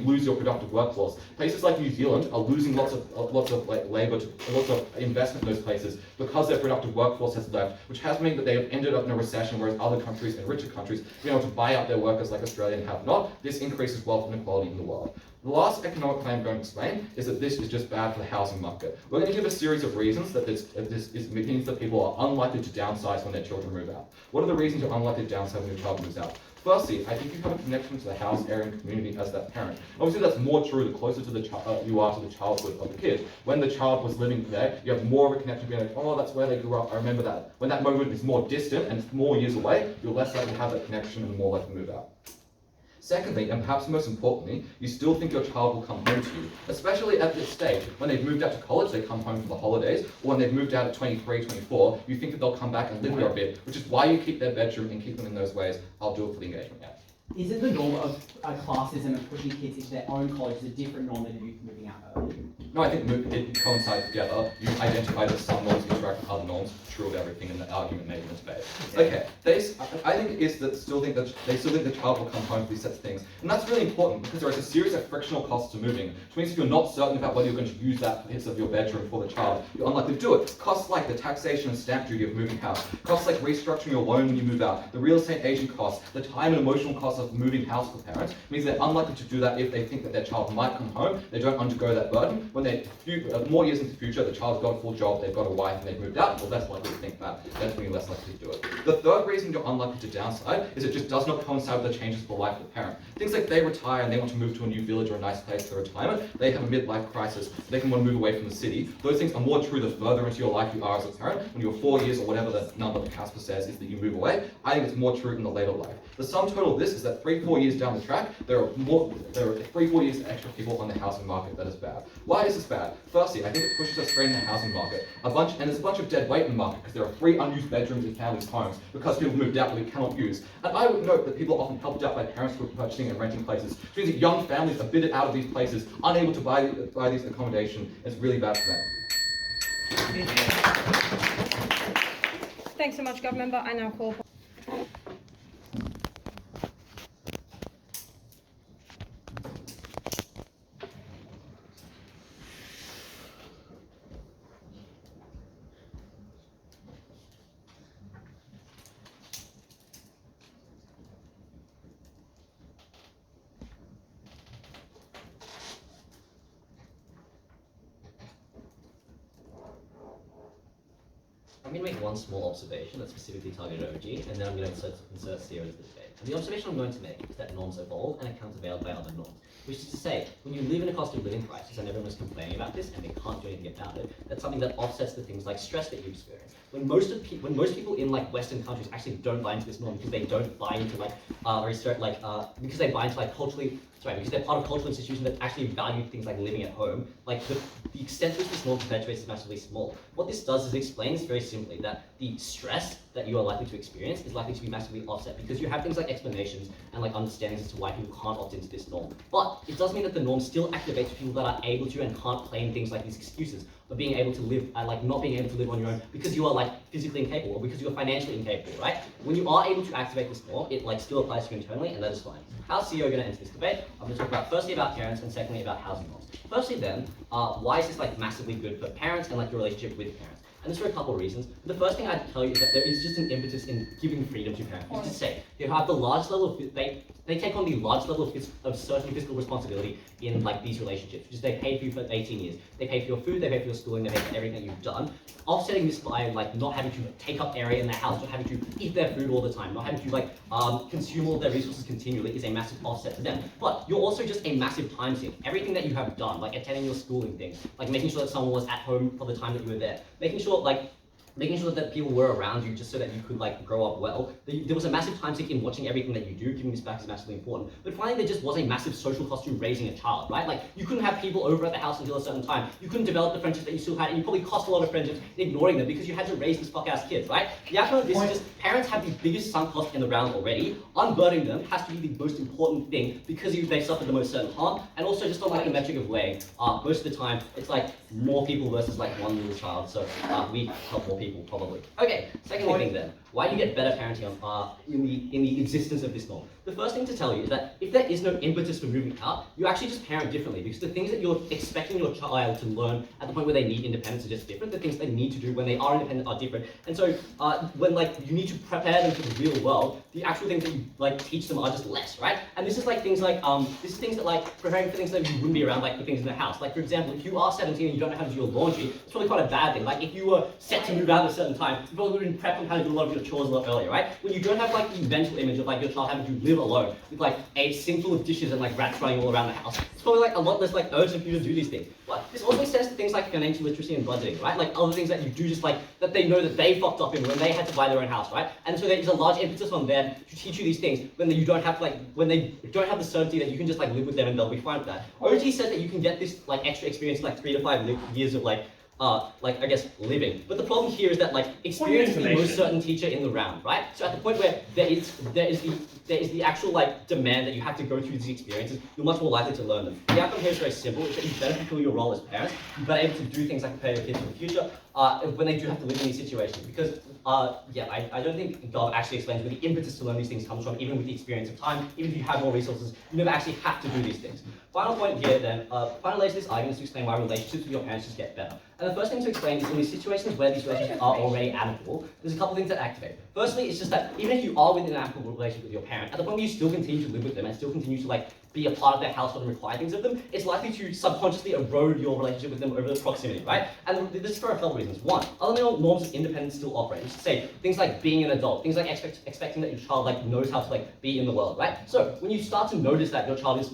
lose your productive workforce. Places like New Zealand are losing lots of labour, lots of investment in those places because their productive workforce has left, which has meant that they have ended up in a recession, whereas other countries and richer countries have been able to buy out their workers like Australia have not. This increases wealth inequality in the world. The last economic claim I'm going to explain is that this is just bad for the housing market. We're going to give a series of reasons that this means that people are unlikely to downsize when their children move out. What are the reasons you're unlikely to downsize when your child moves out? Firstly, I think you have a connection to the house, area, and community as that parent. Obviously, that's more true the closer to the you are to the childhood of the kid. When the child was living there, you have more of a connection, being like, oh, that's where they grew up, I remember that. When that moment is more distant and it's more years away, you're less likely to have that connection and more likely to move out. Secondly, and perhaps most importantly, you still think your child will come home to you, especially at this stage. When they've moved out to college, they come home for the holidays, or when they've moved out at 23, 24, you think that they'll come back and live there a bit, which is why you keep their bedroom and keep them in those ways. I'll do it for the engagement, yeah. Isn't the norm of classism and pushing kids into their own college a different norm than youth moving out early? No, I think it coincides together. You identify that some norms interact with other norms. True of everything in the argument made in this debate. Okay, I think it is that they still think the child will come home for these sets of things, and that's really important because there is a series of frictional costs to moving, which means if you're not certain about whether you're going to use that piece of your bedroom for the child, you're unlikely to do it. Costs like the taxation and stamp duty of moving house, costs like restructuring your loan when you move out, the real estate agent costs, the time and emotional costs of moving house for parents means they're unlikely to do that if they think that their child might come home. They don't undergo that burden. When they're more years into the future, the child's got a full job, they've got a wife, and they've moved out, well, less likely to think that. Definitely less likely to do it. The third reason you're unlikely to downside is it just does not coincide with the changes of the life of the parent. Things like they retire and they want to move to a new village or a nice place for retirement, they have a midlife crisis, they can want to move away from the city. Those things are more true the further into your life you are as a parent. When you're 4 years or whatever the number that Caspar says is that you move away, I think it's more true in the later life. The sum total of this is that 3-4 years down the track, there are 3-4 years extra people on the housing market. That is bad. Why is this bad? Firstly, I think it pushes us straight in the housing market. There's a bunch of dead weight in the market because there are 3 unused bedrooms in families' homes because people moved out that we cannot use. And I would note that people are often helped out by parents who are purchasing and renting places, which means that young families are bidded out of these places, unable to buy these accommodation. It's really bad for them. Thanks so much, Government Member. I now call upon I'm going to make one small observation that's specifically targeted at OG, and then I'm going to insert Theo into the debate. And the observation I'm going to make is that norms evolve and are countervailed by other norms. Which is to say, when you live in a cost of living crisis, and everyone is complaining about this, and they can't do anything about it, that's something that offsets the things like stress that you experience. When most people in like Western countries actually don't buy into this norm because they don't buy into because they buy into like because they're part of cultural institutions that actually value things like living at home, like the extent to which this norm perpetuates is massively small. What this does is it explains very simply that the stress that you are likely to experience is likely to be massively offset because you have things like explanations and like understandings as to why people can't opt into this norm. But it does mean that the norm still activates people that are able to and can't claim things like these excuses of being able to live, not being able to live on your own because you are like physically incapable or because you are financially incapable, right? When you are able to activate this norm, it like still applies to you internally, and that is fine. How's CEO going to enter this debate? I'm going to talk about firstly about parents and secondly about housing norms. Firstly then, why is this like massively good for parents and like your relationship with parents? And this for a couple of reasons. The first thing I'd tell you is that there is just an impetus in giving freedom to parents. It's to say, they have the large level of, they take on the large level of certain fiscal responsibility in like these relationships, which is they pay for you for 18 years. They pay for your food, they pay for your schooling, they pay for everything that you've done. Offsetting this by like not having to take up area in their house, not having to eat their food all the time, not having to like consume all their resources continually is a massive offset to them. But you're also just a massive time sink. Everything that you have done, like attending your schooling things, like making sure that someone was at home for the time that you were there, making sure that people were around you just so that you could like grow up well. There was a massive time sink in watching everything that you do. Giving this back is massively important. But finally, there just was a massive social cost to raising a child, right? Like you couldn't have people over at the house until a certain time. You couldn't develop the friendships that you still had, and you probably cost a lot of friendships ignoring them because you had to raise these fuck-ass kids, right? The outcome of this is just parents have the biggest sunk cost in the round already. Unburdening them has to be the most important thing because they suffered the most certain harm, and also just on like a metric of weighing, most of the time it's like more people versus like one little child. So we help more people probably. Okay, second thing then. Why do you get better parenting in the existence of this norm? The first thing to tell you is that if there is no impetus for moving out, you actually just parent differently because the things that you're expecting your child to learn at the point where they need independence are just different. The things they need to do when they are independent are different. And so when like you need to prepare them for the real world, the actual things that you like teach them are just less, right? And this is like things like this is things that like preparing for things that you wouldn't be around, like the things in the house. Like for example, if you are 17 and you don't know how to do your laundry, it's probably quite a bad thing. Like if you were set to move out at a certain time, you probably would have been prepped on how to do a lot of your chores a lot earlier, right? When you don't have like the mental image of like your child having to live alone with like a sink full of dishes and like rats running all around the house, it's probably like a lot less like urgent for you to do these things. But this also extends to things like financial literacy and budgeting, right? Like other things that you do just like that they know that they fucked up in when they had to buy their own house, right? And so there is a large emphasis on them to teach you these things when you don't have when they don't have the certainty that you can just like live with them and they'll be fine with that. OT says that you can get this like extra experience in like 3 to 5 years of like I guess living. But the problem here is that like experience is the most certain teacher in the round, right? So at the point where there is the actual like demand that you have to go through these experiences, you're much more likely to learn them. The outcome here is very simple. It's that you better fulfill your role as parents. You're better able to do things like prepare your kids for the future when they do have to live in these situations. Because I don't think Gov actually explains where the impetus to learn these things comes from, even with the experience of time, even if you have more resources, you never actually have to do these things. Final point here then, final layer to this argument is to explain why relationships with your parents just get better. And the first thing to explain is in these situations where these relationships are already amicable, there's a couple things that activate. Firstly, it's just that even if you are within an amicable relationship with your parent, at the point where you still continue to live with them and still continue to like be a part of their household and require things of them, it's likely to subconsciously erode your relationship with them over the proximity, right? And this is for a couple of reasons. One, other norms of independence still operate. Which is to say, things like being an adult, things like expecting that your child like knows how to like be in the world, right? So when you start to notice that your child is,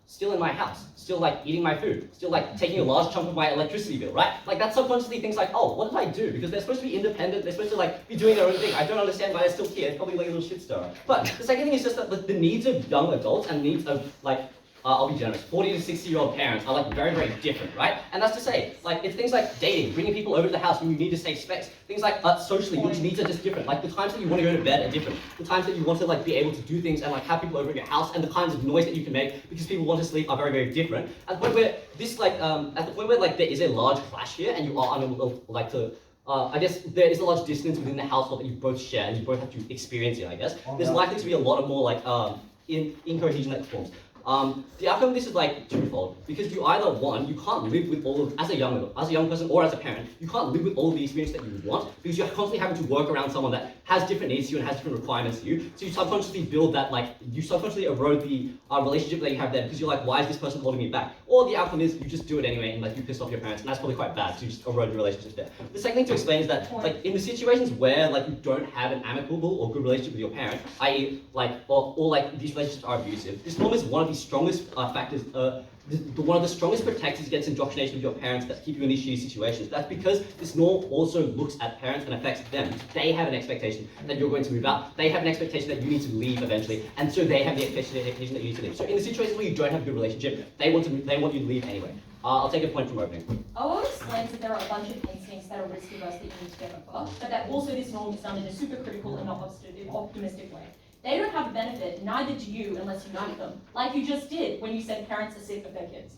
still in my house, still like eating my food, still like taking a large chunk of my electricity bill, right? Like that subconsciously thinks like, what did I do? Because they're supposed to be independent, they're supposed to like be doing their own thing. I don't understand why they're still here. It's probably like a little shit stirrer. But the second thing is just that the needs of young adults and needs of like I'll be generous, 40 to 60-year-old parents are like very, very different, right? And that's to say, like it's things like dating, bringing people over to the house when you need a safe space, things like socially, your needs are just different. Like the times that you want to go to bed are different. The times that you want to like be able to do things and like have people over at your house and the kinds of noise that you can make because people want to sleep are very, very different. At the point where this like there is a large clash here and you are unable like to I guess there is a large distance within the household that you both share and you both have to experience it, I guess. There's likely to be a lot of more like incohesion that forms. The outcome of this is like twofold, because you either you can't live with all of, as a young person or as a parent, you can't live with all of the experience that you want because you're constantly having to work around someone that has different needs to you and has different requirements to you. So you subconsciously build that, like, you subconsciously erode the relationship that you have there because you're like, why is this person holding me back? Or the outcome is you just do it anyway and like you piss off your parents, and that's probably quite bad, so you just erode your relationship there. The second thing to explain is that like in the situations where like you don't have an amicable or good relationship with your parent, i.e. like or like these relationships are abusive, this norm is one of the strongest factors, one of the strongest protectors against indoctrination of your parents that keep you in these shitty situations. That's because this norm also looks at parents and affects them. They have an expectation that you're going to move out. They have an expectation that you need to leave eventually, and so they have the expectation that you need to leave. So in the situations where you don't have a good relationship, they want you to leave anyway. I'll take a point from opening. OO explains that there are a bunch of instincts that are risk averse that you need to get over, but that also this norm is done in a super critical and not optimistic way. They don't have a benefit, neither do you unless you like them, like you just did when you said parents are sick of their kids.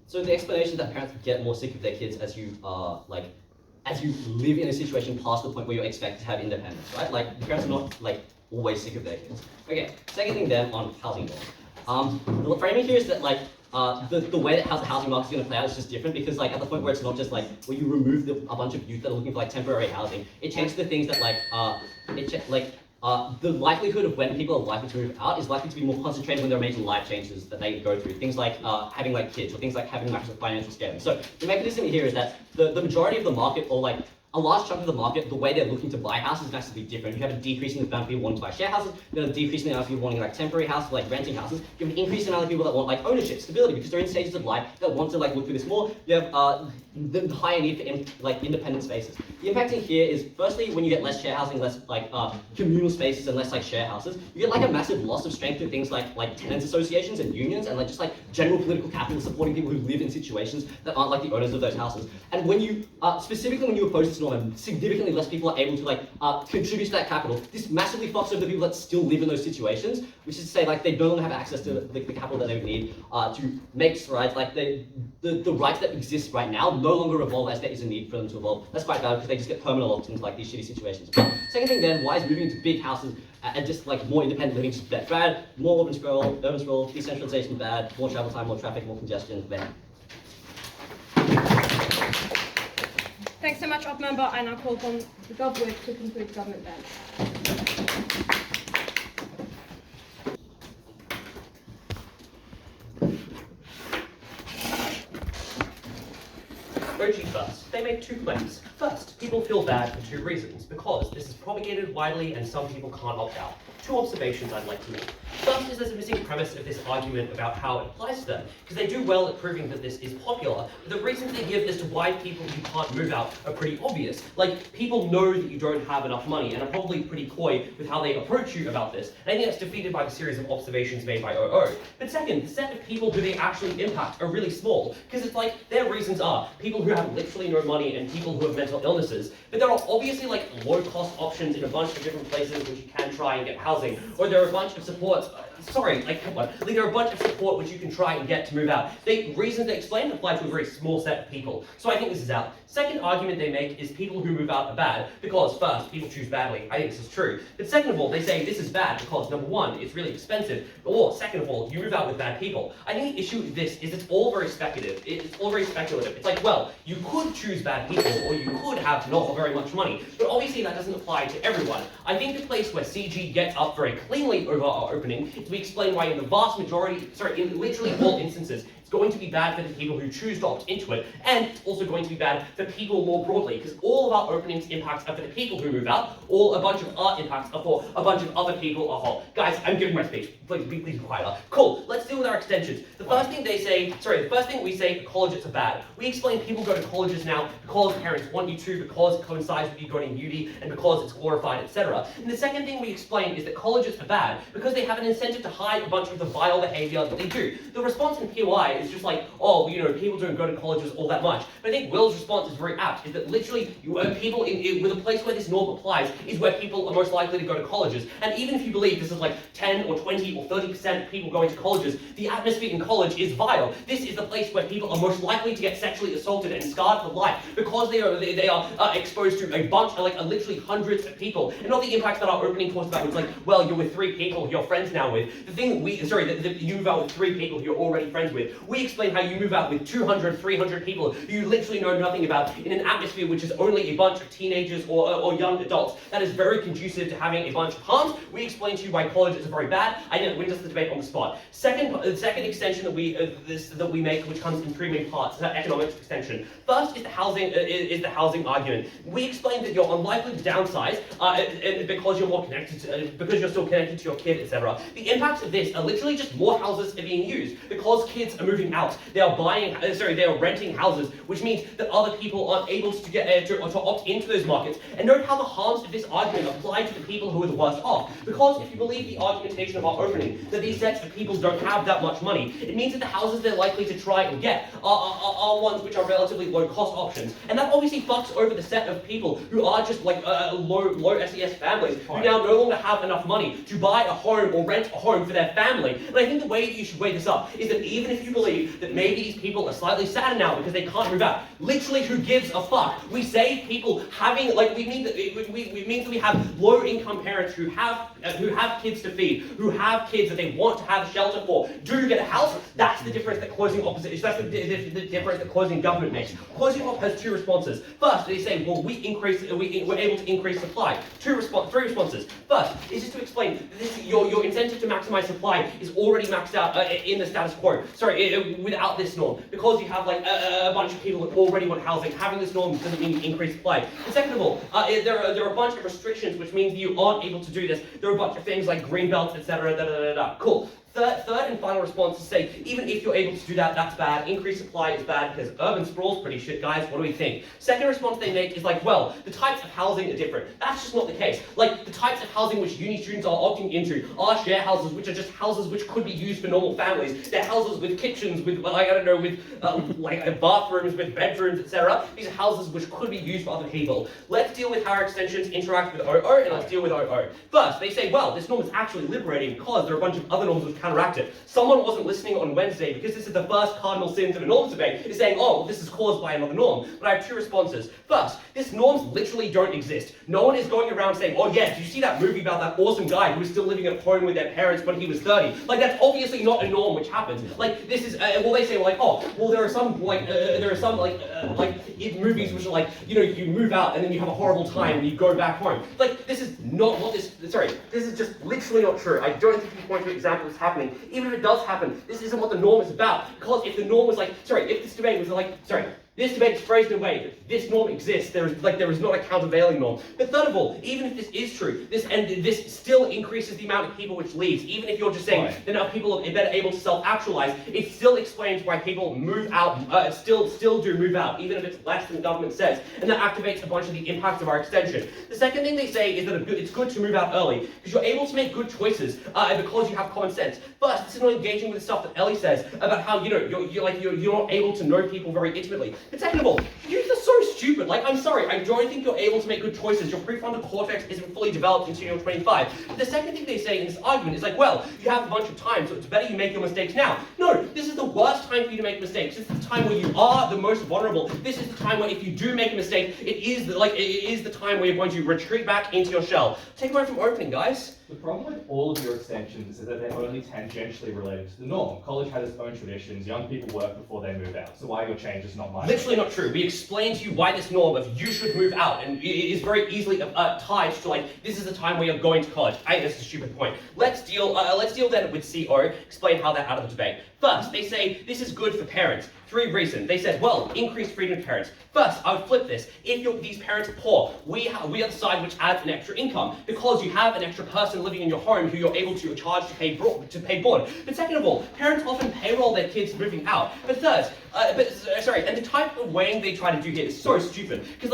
So the explanation that parents get more sick of their kids as you as you live in a situation past the point where you're expected to have independence, right? Like the parents are not like always sick of their kids. Okay, second thing then on housing norms. The framing here is that like the way that the housing market is going to play out is just different, because like at the point where it's not just like where you remove a bunch of youth that are looking for like temporary housing, it changes the things that the likelihood of when people are likely to move out is likely to be more concentrated when there are major life changes that they go through. Things like having like kids, or things like having massive financial scale. So the mechanism here is that the majority of the market, or like a large chunk of the market, the way they're looking to buy houses is massively different. You have a decrease in the amount of people wanting to buy share houses, you have a decrease in the amount of people wanting like temporary houses, like renting houses. You have an increase in the amount of people that want like ownership, stability, because they're in stages of life that want to like look through this more. You have the higher need for like independent spaces. The impact in here is firstly when you get less share housing, less like communal spaces and less like share houses, you get like a massive loss of strength through things like tenants associations and unions, and like just like general political capital supporting people who live in situations that aren't like the owners of those houses. And when you specifically when you oppose this norm, and significantly less people are able to like contribute to that capital, this massively fucks over the people that still live in those situations, which is to say like they no longer have access to the capital that they would need to make strides. Like the rights that exist right now no longer evolve as there is a need for them to evolve. That's quite bad because they just get permanent locked into like these shitty situations. Second thing then, why is moving into big houses and just like more independent living just bad? More urban sprawl, decentralization bad, more travel time, more traffic, more congestion bad. Thanks so much, Op Member. I now call upon the GovWUDC to conclude the government bench. OG first. They make two claims. First, people feel bad for two reasons, because this is propagated widely and some people can't opt out. Two observations I'd like to make. First is there's a missing premise of this argument about how it applies to them, because they do well at proving that this is popular, but the reasons they give as to why people who can't move out are pretty obvious. Like, people know that you don't have enough money and are probably pretty coy with how they approach you about this, and I think that's defeated by the series of observations made by OO. But second, the set of people who they actually impact are really small, because it's like, their reasons are people who have literally no money and people who have mental illnesses, but there are obviously like low-cost options in a bunch of different places which you can try and get housing, or there are a bunch of supports, come on, like there are a bunch of support which you can try and get to move out. The reasons they explain apply to a very small set of people, so I think this is out. Second argument they make is people who move out are bad, because first, people choose badly. I think this is true. But second of all, they say this is bad because number one, it's really expensive, or second of all, you move out with bad people. I think the issue with this is it's all very speculative. It's all very speculative. It's like, well, you could choose bad people, or you could have not very much money, but obviously that doesn't apply to everyone. I think the place where CG gets up very cleanly over our opening is we explain why in the vast majority, in literally all instances, it's going to be bad for the people who choose to opt into it, and it's also going to be bad for people more broadly, because all of our openings impacts are for the people who move out, all a bunch of our impacts are for a bunch of other people a whole. Guys, I'm giving my speech. Please be quiet. Cool, let's deal with our extensions. The first thing we say, colleges are bad. We explain people go to colleges now because parents want you to, because it coincides with you going to uni, and because it's glorified, etc. And the second thing we explain is that colleges are bad because they have an incentive to hide a bunch of the vile behavior that they do. The response in POI is just like, oh, people don't go to colleges all that much. But I think Will's response is very apt, is that literally people with a place where this norm applies is where people are most likely to go to colleges. And even if you believe this is like 10 or 20 or 30% of people going to colleges, the atmosphere in college is vile. This is the place where people are most likely to get sexually assaulted and scarred for life, because they are exposed to a bunch, literally hundreds of people. And not the impact that our opening talks about, which is like, well, you're with 3 people you're friends now with. The thing you move out with 3 people you're already friends with. We explain how you move out with 200, 300 people who you literally know nothing about in an atmosphere which is only a bunch of teenagers or young adults. That is very conducive to having a bunch of harms. We explain to you why colleges are very bad. I didn't win just the debate on the spot. Second extension that we make, which comes in 3 main parts, that economics extension. First is the housing argument. We explain that you're unlikely to downsize because you're more connected, because you're still connected to your kid, etc. The impacts of this are literally just more houses are being used because kids are moving out. They are renting houses, which means that other people aren't able to get to opt into those markets. And note how the harms of this argument apply to the people who are the worst off. Because if you believe the argumentation of our opening that these sets of people don't have that much money, it means that the houses they're likely to try and get are ones which are relatively low-cost options. And that obviously fucks over the set of people who are just like low SES families who now no longer have enough money to buy a home or rent a home for their family. And I think the way that you should weigh this up is that even if you believe believe that maybe these people are slightly sadder now because they can't move out. Literally, who gives a fuck? We save people having, like, we mean that we have low-income parents who have kids to feed, who have kids that they want to have shelter for. Do you get a house? That's the difference that closing opposition. That's the difference that closing government makes. Closing op has two responses. First, they say, well, we're able to increase supply. Three responses. First, is just to explain that your incentive to maximize supply is already maxed out in the status quo. Sorry, without this norm, because you have like a bunch of people that already want housing. Having this norm doesn't mean increased supply. And second of all, there are a bunch of restrictions, which means you aren't able to do this. There are a bunch of things like green belts, etc. Cool. Third and final response is say, even if you're able to do that, that's bad. Increased supply is bad because urban sprawl's pretty shit, guys. What do we think? Second response they make is like, well, the types of housing are different. That's just not the case. Like, the types of housing which uni students are opting into are share houses, which are just houses which could be used for normal families. They're houses with kitchens, with, like, I don't know, with, bathrooms, with bedrooms, etc. These are houses which could be used for other people. Let's deal with how our extensions interact with OO, and let's deal with OO. First, they say, well, this norm is actually liberating because there are a bunch of other norms which counteract it. Someone wasn't listening on Wednesday because this is the first cardinal sin of a norms debate, is saying, oh, well, this is caused by another norm. But I have two responses. First, these norms literally don't exist. No one is going around saying, oh yeah, did you see that movie about that awesome guy who was still living at home with their parents when he was 30? Like, that's obviously not a norm which happens. Like, this is, well, they say, like, oh, well, there are some movies which are like, you know, you move out and then you have a horrible time and you go back home. Like, this is not what this is just literally not true. I don't think you can point to an example that's happening. Even if it does happen, this isn't what the norm is about. Because if the norm was like, if this debate was like, this debate is phrased in a way that this norm exists, there is not a countervailing norm. But third of all, even if this is true, this still increases the amount of people which leaves. Even if you're just saying that now people are better able to self-actualize, it still explains why people move out, still do move out, even if it's less than the government says. And that activates a bunch of the impacts of our extension. The second thing they say is that it's good to move out early, because you're able to make good choices, and because you have common sense. First, this is not engaging with the stuff that Ellie says about how, you're not able to know people very intimately. But second of all, you're so stupid. Like, I'm sorry, I don't think you're able to make good choices. Your prefrontal cortex isn't fully developed until you're 25. But the second thing they say in this argument is like, well, you have a bunch of time, so it's better you make your mistakes now. No, this is the worst time for you to make mistakes. This is the time where you are the most vulnerable. This is the time where if you do make a mistake, it is the time where you're going to retreat back into your shell. Take away from opening, guys. The problem with all of your extensions is that they're only tangentially related to the norm. College has its own traditions. Young people work before they move out. So why your change is not mine? Literally not true. We explained to you why this norm of you should move out, and it is very easily tied to like this is the time where you're going to college. I think that's a stupid point. Let's deal then with CO. Explain how they're out of the debate. First, they say this is good for parents. 3 reasons. They said, well, increased freedom of parents. First, I would flip this. If these parents are poor, we are the side which adds an extra income because you have an extra person living in your home who you're able to charge to pay board. But second of all, parents often payroll their kids moving out. But third, and the type of weighing they try to do here is so stupid. Because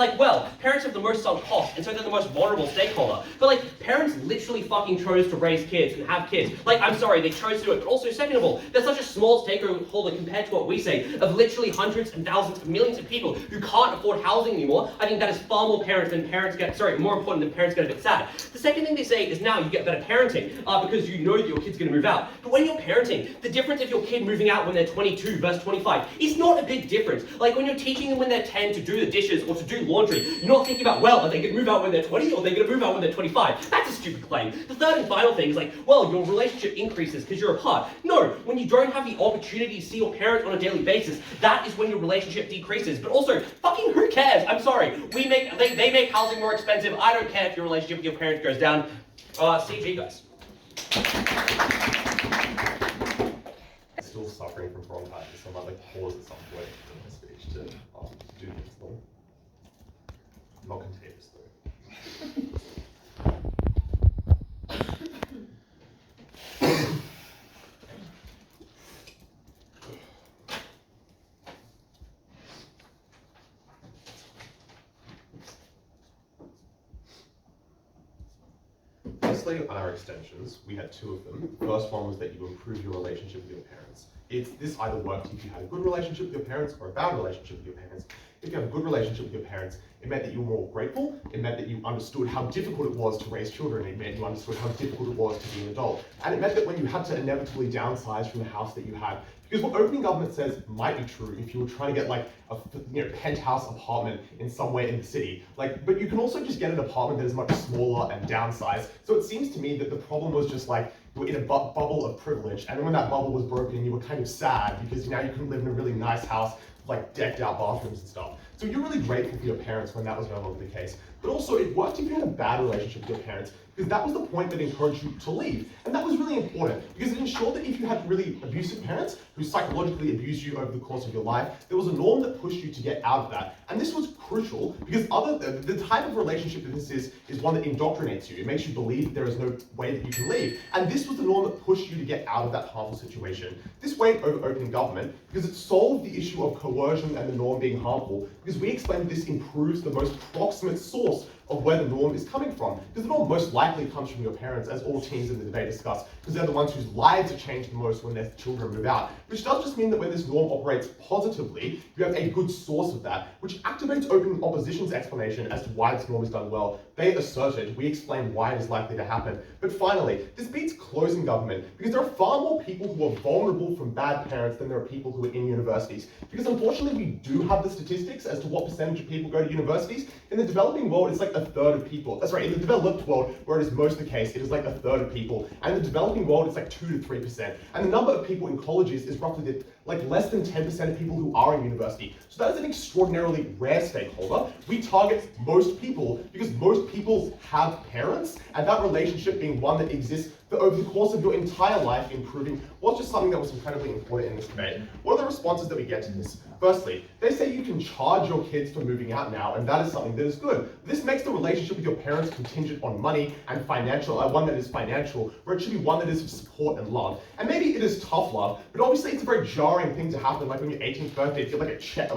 parents have the most sunk cost, and so they're the most vulnerable stakeholder. But parents literally fucking chose to raise kids and have kids. I'm sorry, they chose to do it. But also, second of all, they're such a small stakeholder compared to what we say of literally hundreds and thousands of millions of people who can't afford housing anymore. I think that is far more more important than parents get a bit sad. The second thing they say is now you get better parenting because you know that your kid's going to move out. But when you're parenting, the difference of your kid moving out when they're 22 versus 25 is not a big difference. Like when you're teaching them when they're 10 to do the dishes or to do laundry, you're not thinking about, well, are they going to move out when they're 20 or are they going to move out when they're 25? That's a stupid claim. The third and final thing is well, your relationship increases because you're apart. No, when you don't have the opportunity to see your parent on a daily basis, that is when your relationship decreases. But also, fucking who cares? I'm sorry. They make housing more expensive. I don't care if your relationship with your parents goes down. CG, guys. Still suffering from bronchitis. I might pause at some point in my speech to do this though. Not contagious though. Firstly, on our extensions, we had 2 of them. The first one was that you improve your relationship with your parents. This either worked if you had a good relationship with your parents or a bad relationship with your parents. if you have a good relationship with your parents, it meant that you were more grateful, it meant that you understood how difficult it was to raise children, it meant you understood how difficult it was to be an adult. And it meant that when you had to inevitably downsize from the house that you had, because what opening government says might be true if you were trying to get like a penthouse apartment in somewhere in the city. But you can also just get an apartment that is much smaller and downsized. So it seems to me that the problem was just like you were in a bubble of privilege, and then when that bubble was broken, you were kind of sad because now you couldn't live in a really nice house with like decked out bathrooms and stuff. So you're really grateful for your parents when that was no longer the case. But also it worked if you had a bad relationship with your parents, because that was the point that encouraged you to leave. And that was really important, because it ensured that if you had really abusive parents who psychologically abused you over the course of your life, there was a norm that pushed you to get out of that. And this was crucial, because the type of relationship that this is one that indoctrinates you. It makes you believe there is no way that you can leave. And this was the norm that pushed you to get out of that harmful situation. This went over opening government, because it solved the issue of coercion and the norm being harmful, because we explained this improves the most proximate source of where the norm is coming from. Because the norm most likely comes from your parents, as all teens in the debate discuss, because they're the ones whose lives are changed the most when their children move out. Which does just mean that when this norm operates positively, you have a good source of that, which activates open opposition's explanation as to why this norm is done well. They asserted, we explain why it is likely to happen. But finally, this beats closing government, because there are far more people who are vulnerable from bad parents than there are people who are in universities. Because unfortunately, we do have the statistics as to what percentage of people go to universities. In the developing world, it's like a third of people. That's right, in the developed world, where it is most the case, it is like a third of people. And in the developing world, it's like 2 to 3%. And the number of people in colleges is roughly like less than 10% of people who are in university. So that is an extraordinarily rare stakeholder. We target most people because most people have parents, and that relationship being one that exists over the course of your entire life improving was just something that was incredibly important in this debate. What are the responses that we get to this? Firstly, they say you can charge your kids for moving out now, and that is something that is good. This makes the relationship with your parents contingent on money and financial, one that is financial, where it should be one that is of support and love. And maybe it is tough love, but obviously it's a very jarring thing to happen, like on your 18th birthday, to get like a check,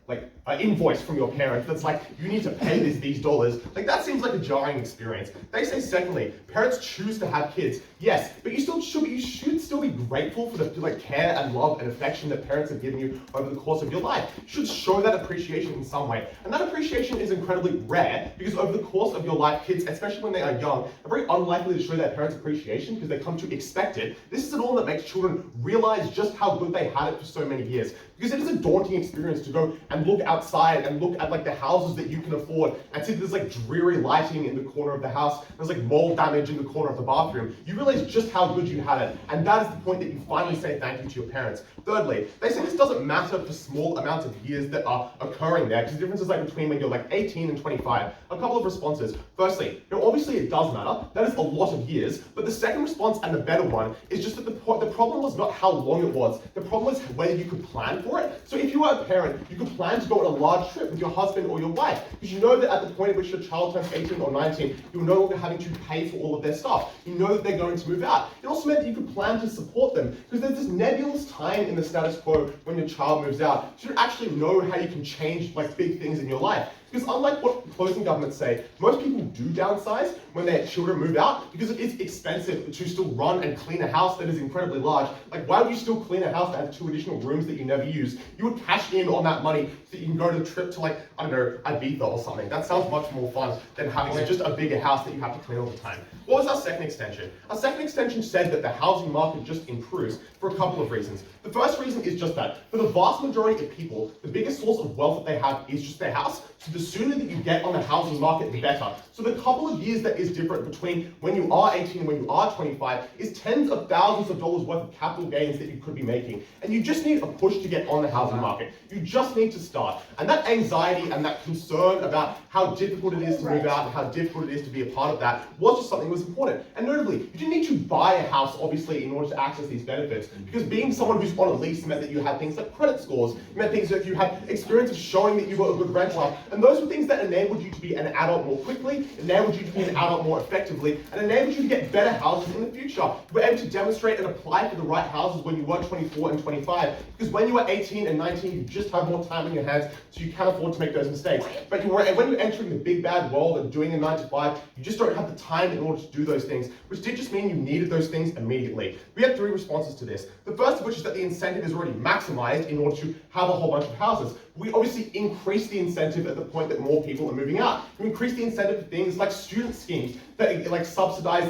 like an invoice from your parents that's like, you need to pay these dollars. Like that seems like a jarring experience. They say secondly, parents choose to have kids. Yes, but you should still be grateful for the care and love and affection that parents have given you over the course of your life. You should show that appreciation in some way. And that appreciation is incredibly rare, because over the course of your life, kids, especially when they are young, are very unlikely to show their parents appreciation because they come to expect it. This is an all that makes children realize just how good they had it for so many years. Because it is a daunting experience to go and look outside and look at like the houses that you can afford and see there's like dreary lighting in the corner of the house, there's like mold damage in the corner of the bathroom. You realize just how good you had it, and that is the point that you finally say thank you to your parents. Thirdly, they say this doesn't matter for small amounts of years that are occurring there, because the difference is like between when you're like 18 and 25. A couple of responses. Firstly, obviously it does matter. That is a lot of years, but the second response and the better one is just that the problem was not how long it was. The problem was whether you could plan for it. So if you are a parent, you could plan to go on a large trip with your husband or your wife, because you know that at the point at which your child turns 18 or 19, you're no longer having to pay for all of their stuff. You know that they're going to move out. It also meant that you could plan to support them, because there's this nebulous time in the status quo when your child moves out. So you don't actually know how you can change like big things in your life. Because unlike what closing governments say, most people do downsize when their children move out, because it is expensive to still run and clean a house that is incredibly large. Like, why would you still clean a house that has 2 additional rooms that you never use? You would cash in on that money so that you can go to the trip to like, I don't know, Ibiza or something. That sounds much more fun than having just a bigger house that you have to clean all the time. What was our second extension? Our second extension said that the housing market just improves for a couple of reasons. The first reason is just that, for the vast majority of people, the biggest source of wealth that they have is just their house. So the sooner that you get on the housing market, the better. So the couple of years that is different between when you are 18 and when you are 25 is tens of thousands of dollars worth of capital gains that you could be making. And you just need a push to get on the housing market. You just need to start. And that anxiety and that concern about how difficult it is to move out and how difficult it is to be a part of that was just something that was important. And notably, you didn't need to buy a house, obviously, in order to access these benefits, because being someone who's on a lease meant that you had things like credit scores, it meant things that you had experience of showing that you were a good renter, and those were things that enabled you to be an adult more quickly, enabled you to be an adult more effectively, and enabled you to get better houses in the future. You were able to demonstrate and apply for the right houses when you were 24 and 25, because when you were 18 and 19, you just have more time on your hands, so you can afford to make those mistakes. But when you're entering the big bad world and doing a 9 to 5, you just don't have the time in order to do those things, which did just mean you needed those things immediately. We had 3 responses to this. The first of which is that the incentive is already maximized in order to have a whole bunch of houses. we obviously increase the incentive at the point that more people are moving out. We increase the incentive for things like student schemes that like subsidize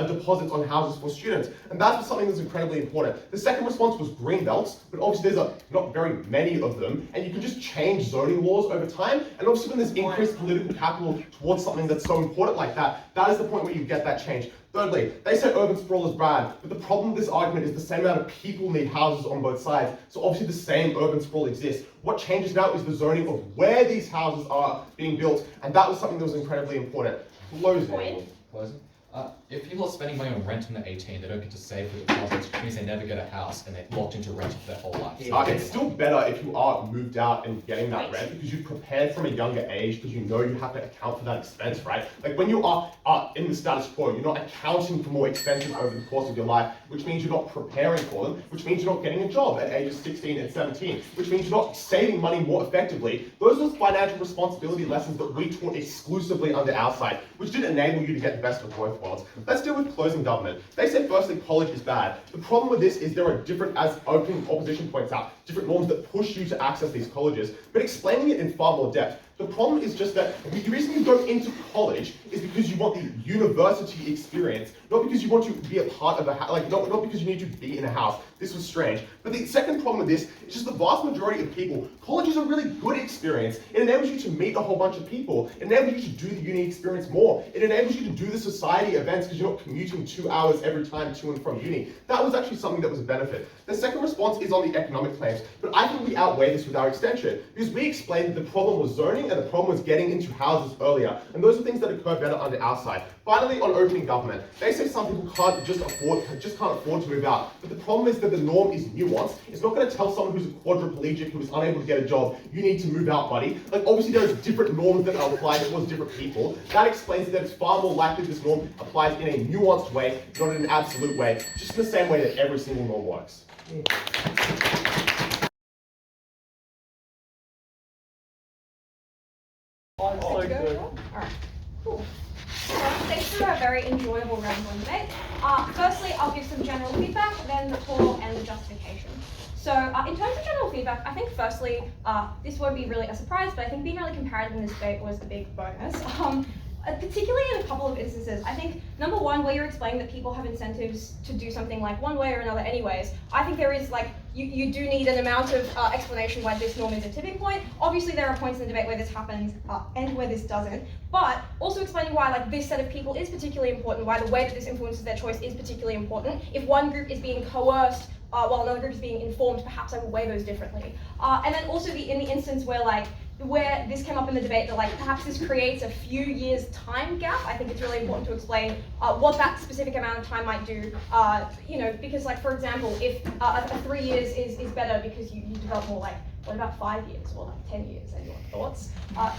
deposits on houses for students, and that's something that's incredibly important. The second response was green belts, but obviously there's not very many of them, and you can just change zoning laws over time, and obviously when there's increased political capital towards something that's so important like that, that is the point where you get that change. Thirdly, they say urban sprawl is bad, but the problem with this argument is the same amount of people need houses on both sides, so obviously the same urban sprawl exists. What changes now is the zoning of where these houses are being built, and that was something that was incredibly important. Closing. If people are spending money on rent when they're 18, they don't get to save for the deposits, which means they never get a house and they're locked into rent for their whole life. It's still better if you are moved out and getting that rent because you've prepared from a younger age because you know you have to account for that expense, right? Like when you are in the status quo, you're not accounting for more expenses over the course of your life, which means you're not preparing for them, which means you're not getting a job at ages 16 and 17, which means you're not saving money more effectively. Those are financial responsibility lessons that we taught exclusively under our side, which did enable you to get the best of both worlds. Let's deal with closing government. They say firstly college is bad. The problem with this is there are different, as open opposition points out, different norms that push you to access these colleges, but explaining it in far more depth. The problem is just that the reason you go into college is because you want the university experience, not because you want to be a part of a house, not because you need to be in a house. This was strange. But the second problem with this is just the vast majority of people, college is a really good experience. It enables you to meet a whole bunch of people. It enables you to do the uni experience more. It enables you to do the society events because you're not commuting 2 hours every time to and from uni. That was actually something that was a benefit. The second response is on the economic claims, but I think we outweigh this with our extension because we explained that the problem was zoning and the problem was getting into houses earlier, and those are things that occur better under our side. Finally, on opening government, they say some people can't afford to move out, but the problem is that the norm is nuanced. It's not going to tell someone who's a quadriplegic who is unable to get a job, you need to move out, buddy. Like obviously there are different norms that are applied towards different people. That explains that it's far more likely this norm applies in a nuanced way, not in an absolute way, just in the same way that every single norm works. Alright, cool. So, thanks for a very enjoyable round one debate. Firstly, I'll give some general feedback, then the call and the justification. So, in terms of general feedback, I think firstly, this won't be really a surprise, but I think being really comparative in this debate was a big bonus. Particularly in a couple of instances. I think, number one, where you're explaining that people have incentives to do something like one way or another anyways, I think there is you do need an amount of explanation why this norm is a tipping point. Obviously there are points in the debate where this happens and where this doesn't, but also explaining why this set of people is particularly important, why the way that this influences their choice is particularly important. If one group is being coerced while another group is being informed, perhaps I will weigh those differently. And then also in the instance where this came up in the debate that perhaps this creates a few years time gap, I think it's really important to explain what that specific amount of time might do. Because for example, if 3 years is better because you develop more what about 5 years or 10 years? Anyone thoughts?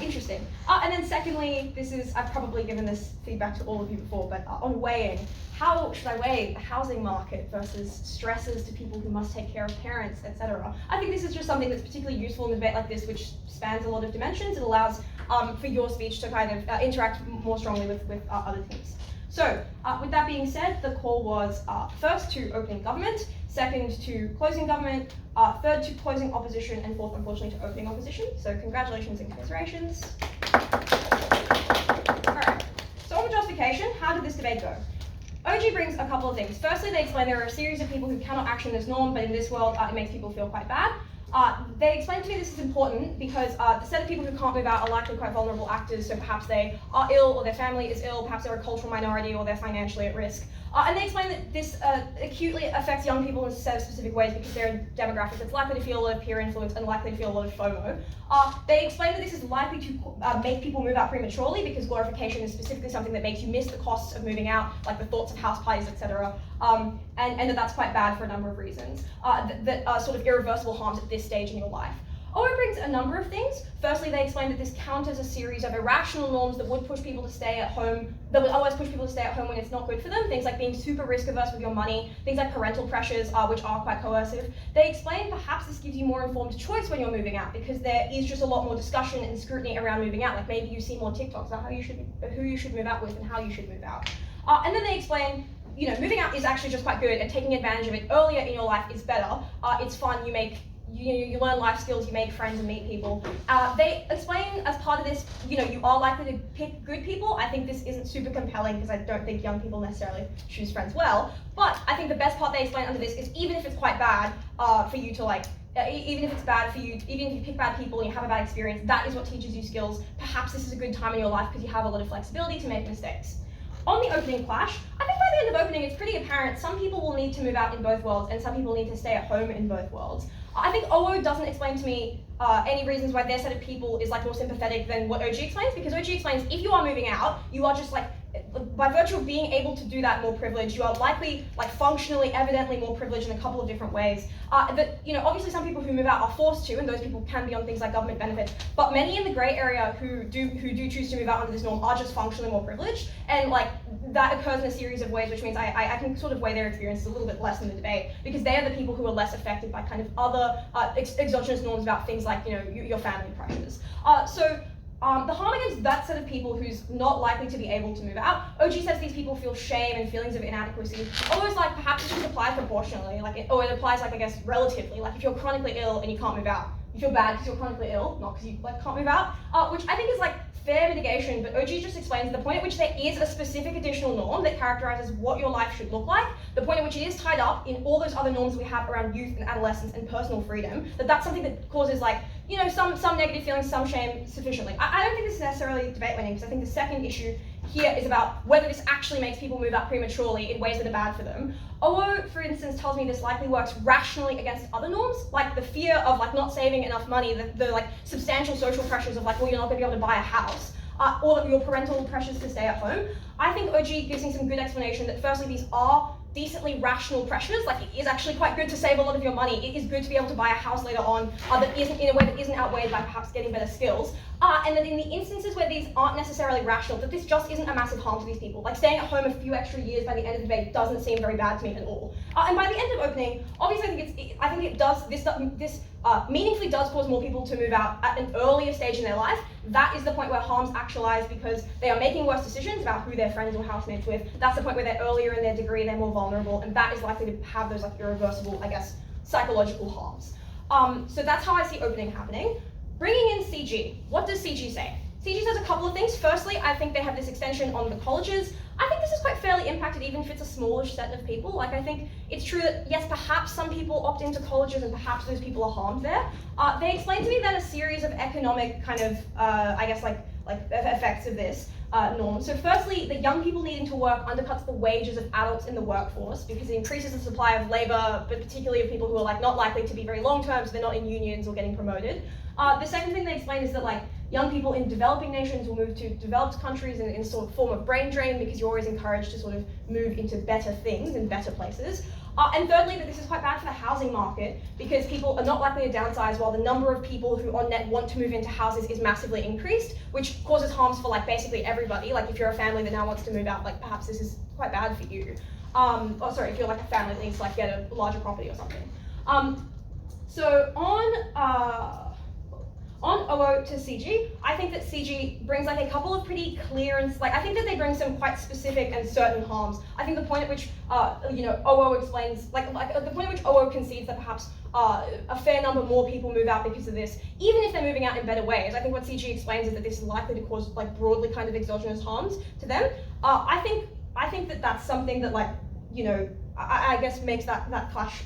Interesting. And then secondly, I've probably given this feedback to all of you before, but on weighing, how should I weigh the housing market versus stresses to people who must take care of parents, etc.? I think this is just something that's particularly useful in a debate like this, which spans a lot of dimensions. It allows for your speech to kind of interact more strongly with other teams. So, with that being said, the call was first to opening government, second to closing government, third to closing opposition, and fourth, unfortunately, to opening opposition. So, congratulations and commiserations. Alright, so on the justification, how did this debate go? OG brings a couple of things. Firstly, they explain there are a series of people who cannot action this norm, but in this world, it makes people feel quite bad. They explained to me this is important because the set of people who can't move out are likely quite vulnerable actors, so perhaps they are ill or their family is ill, perhaps they're a cultural minority or they're financially at risk. And they explain that this acutely affects young people in a set of specific ways because they're in demographics that's likely to feel a lot of peer influence and likely to feel a lot of FOMO. They explain that this is likely to make people move out prematurely because glorification is specifically something that makes you miss the costs of moving out, like the thoughts of house parties, etc. And that's quite bad for a number of reasons that are sort of irreversible harms at this stage in your life. OO brings a number of things. Firstly, they explain that this counters a series of irrational norms that would push people to stay at home, that would otherwise push people to stay at home when it's not good for them. Things like being super risk averse with your money, things like parental pressures, which are quite coercive. They explain perhaps this gives you more informed choice when you're moving out because there is just a lot more discussion and scrutiny around moving out. Like maybe you see more TikToks about who you should move out with and how you should move out. And then they explain, moving out is actually just quite good and taking advantage of it earlier in your life is better. It's fun, you you learn life skills, you make friends and meet people. They explain as part of this, you are likely to pick good people. I think this isn't super compelling because I don't think young people necessarily choose friends well. But I think the best part they explain under this is even if it's quite bad for you to like, even if it's bad for you, even if you pick bad people and you have a bad experience, that is what teaches you skills. Perhaps this is a good time in your life because you have a lot of flexibility to make mistakes. On the opening clash, I think by the end of opening it's pretty apparent some people will need to move out in both worlds and some people need to stay at home in both worlds. I think OO doesn't explain to me any reasons why their set of people is like more sympathetic than what OG explains, because OG explains if you are moving out, you are just like, by virtue of being able to do that more privileged, you are likely, like functionally, evidently more privileged in a couple of different ways. That, obviously some people who move out are forced to, and those people can be on things like government benefits, but many in the grey area who do choose to move out under this norm are just functionally more privileged, and like that occurs in a series of ways, which means I can sort of weigh their experiences a little bit less in the debate, because they are the people who are less affected by kind of other exogenous norms about things like, your family pressures. The harm against that set of people who's not likely to be able to move out, OG says these people feel shame and feelings of inadequacy. Although it's like perhaps it should apply proportionally, it applies like I guess relatively. Like if you're chronically ill and you can't move out, you feel bad because you're chronically ill, not because you can't move out. Which I think is like fair mitigation, but OG just explains the point at which there is a specific additional norm that characterizes what your life should look like, the point at which it is tied up in all those other norms we have around youth and adolescence and personal freedom, that's something that causes some negative feelings, some shame sufficiently. I don't think this is necessarily debate winning, because I think the second issue here is about whether this actually makes people move out prematurely in ways that are bad for them. OO, for instance, tells me this likely works rationally against other norms, like the fear of not saving enough money, the substantial social pressures of you're not going to be able to buy a house, or your parental pressures to stay at home. I think OG gives me some good explanation that firstly these are decently rational pressures, it is actually quite good to save a lot of your money, it is good to be able to buy a house later on that isn't in a way that isn't outweighed by perhaps getting better skills, and that in the instances where these aren't necessarily rational, that this just isn't a massive harm to these people. Staying at home a few extra years by the end of the debate doesn't seem very bad to me at all. And by the end of opening, obviously I think this meaningfully does cause more people to move out at an earlier stage in their life. That is the point where harms actualize because they are making worse decisions about who they're friends or housemates with. That's the point where they're earlier in their degree, they're more vulnerable, and that is likely to have those irreversible, psychological harms. So that's how I see opening happening. Bringing in CG, what does CG say? CG says a couple of things. Firstly, I think they have this extension on the colleges. I think this is quite fairly impacted even if it's a smallish set of people. I think it's true that, yes, perhaps some people opt into colleges and perhaps those people are harmed there. They explained to me then a series of economic kind of, effects of this norm. So firstly, the young people needing to work undercuts the wages of adults in the workforce because it increases the supply of labor, but particularly of people who are not likely to be very long-term, so they're not in unions or getting promoted. The second thing they explain is that young people in developing nations will move to developed countries in sort of form of brain drain because you're always encouraged to sort of move into better things and better places. And thirdly, that this is quite bad for the housing market because people are not likely to downsize while the number of people who on net want to move into houses is massively increased, which causes harms for basically everybody. If you're a family that now wants to move out, perhaps this is quite bad for you. If you're a family that needs to get a larger property or something. So on OO to CG, I think that CG brings a couple of pretty clear and I think that they bring some quite specific and certain harms. I think the point at which OO explains the point at which OO concedes that perhaps a fair number more people move out because of this, even if they're moving out in better ways. I think what CG explains is that this is likely to cause broadly kind of exogenous harms to them. I think that that's something that I guess makes that clash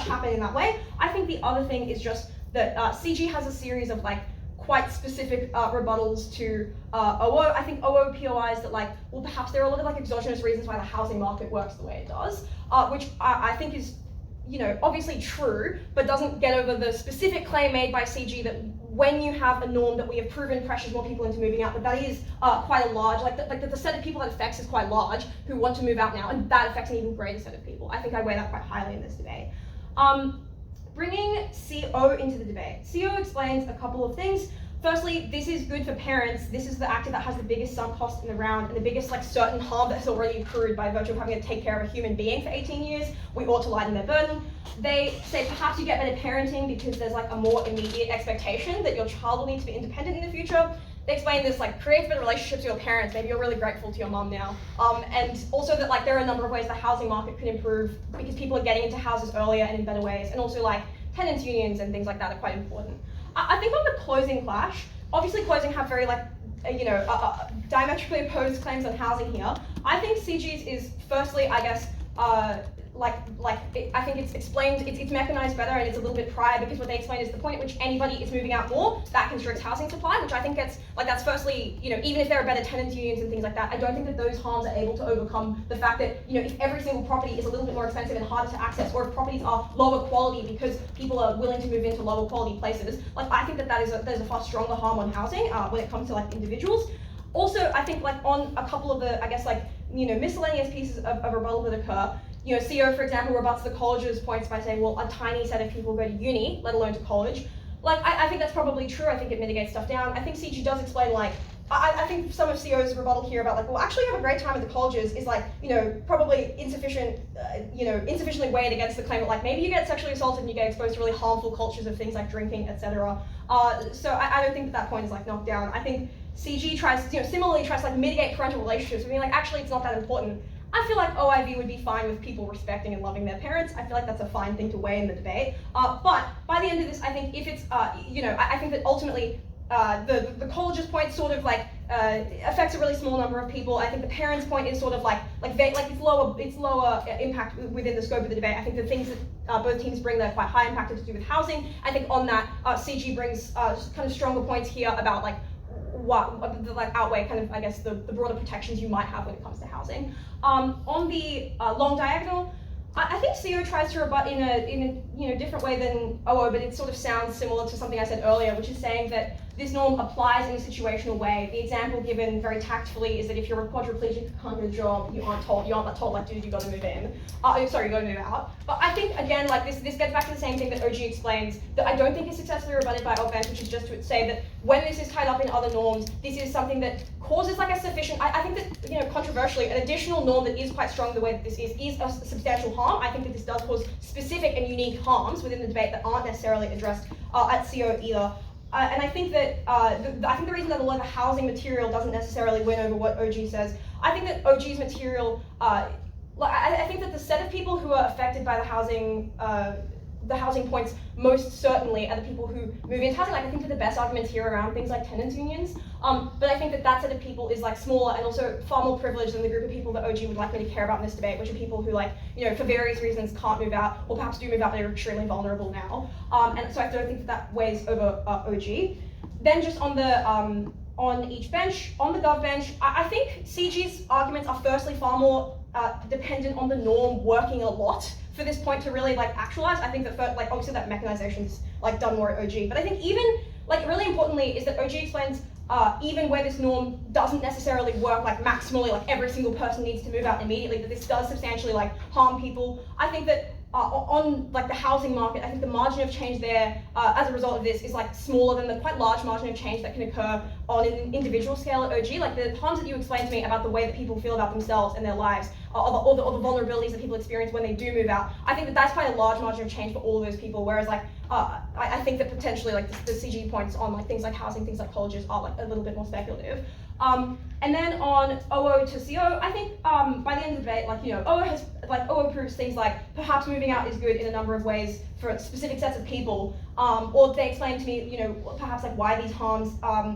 happen in that way. I think the other thing is just that CG has a series of quite specific rebuttals to OO. I think OO POIs that perhaps there are a lot of exogenous reasons why the housing market works the way it does, which I think is obviously true, but doesn't get over the specific claim made by CG that when you have a norm that we have proven pressures more people into moving out, that is quite a large, the set of people that affects is quite large who want to move out now, and that affects an even greater set of people. I think I weigh that quite highly in this debate. Bringing CO into the debate. CO explains a couple of things. Firstly, this is good for parents. This is the actor that has the biggest sunk cost in the round and the biggest certain harm that has already accrued by virtue of having to take care of a human being for 18 years. We ought to lighten their burden. They say perhaps you get better parenting because there's a more immediate expectation that your child will need to be independent in the future. they explain this like creates better relationships with your parents. Maybe you're really grateful to your mum now. And also that like there are a number of ways the housing market could improve because people are getting into houses earlier and in better ways. And also like tenants unions and things like that are quite important. I think on the closing clash, obviously closing have very like diametrically opposed claims on housing here. I think CG's is firstly, I guess, I think it's explained, it's mechanized better and it's a little bit prior because what they explain is the point at which anybody is moving out more, that constricts housing supply, which I think gets, like that's firstly, even if there are better tenants unions and things like that, I don't think that those harms are able to overcome the fact that, if every single property is a little bit more expensive and harder to access, or if properties are lower quality because people are willing to move into lower quality places, like I think that there's a far stronger harm on housing when it comes to like individuals. Also, I think like on a couple of the, I guess like, miscellaneous pieces of rebuttal that occur, CO, for example, rebuts the college's points by saying, well, a tiny set of people go to uni, let alone to college. Like, I think that's probably true. I think it mitigates stuff down. I think CG does explain, like, I think some of CO's rebuttal here about, like, well, actually have a great time at the colleges is, like, probably insufficient, insufficiently weighed against the claim that, like, maybe you get sexually assaulted and you get exposed to really harmful cultures of things like drinking, etc. So I don't think that point is, like, knocked down. I think CG tries, similarly tries to, like, mitigate parental relationships, being like, actually, it's not that important. I feel like OIV would be fine with people respecting and loving their parents. I feel like that's a fine thing to weigh in the debate. But by the end of this, I think if it's, I think that ultimately the college's point sort of like affects a really small number of people. I think the parents' point is sort of like it's lower impact within the scope of the debate. I think the things that both teams bring that are quite high impact to do with housing. I think on that, CG brings kind of stronger points here about like outweigh kind of, I guess, the broader protections you might have when it comes to housing. On the long diagonal, I think CO tries to rebut in a different way than OO, but it sort of sounds similar to something I said earlier, which is saying that this norm applies in a situational way. The example given very tactfully is that if you're a quadriplegic who can't get a job, you aren't told like, dude, you got to move in. You got to move out. But I think again, like this gets back to the same thing that OG explains that I don't think is successfully rebutted by Ogbent, which is just to say that when this is tied up in other norms, this is something that causes like a sufficient. I think that controversially, an additional norm that is quite strong the way that this is a substantial harm. I think that this does cause specific and unique harms within the debate that aren't necessarily addressed at CO either. And I think that I think the reason that a lot of the housing material doesn't necessarily win over what OG says, I think that OG's material, I think that the set of people who are affected by the housing points most certainly are the people who move into housing. Like I think that the best arguments here around things like tenants unions, but I think that set of people is like smaller and also far more privileged than the group of people that OG would like me to care about in this debate, which are people who for various reasons can't move out or perhaps do move out but are extremely vulnerable now. And so I don't think that weighs over OG. Then just on the on each bench, on the gov bench, I think CG's arguments are firstly far more dependent on the norm working a lot for this point to really actualize. I think that obviously that mechanization's done more at OG, but I think even really importantly is that OG explains even where this norm doesn't necessarily work maximally, every single person needs to move out immediately, that this does substantially harm people. I think that on the housing market, I think the margin of change there as a result of this is smaller than the quite large margin of change that can occur on an individual scale at OG. The harms that you explained to me about the way that people feel about themselves and their lives, or the vulnerabilities that people experience when they do move out, I think that that's quite a large margin of change for all of those people. Whereas I think that potentially the CG points on things like housing, things like colleges are a little bit more speculative. And then on OO to CO, I think by the end of the debate, OO proves things like perhaps moving out is good in a number of ways for specific sets of people, or they explain to me, perhaps why these harms,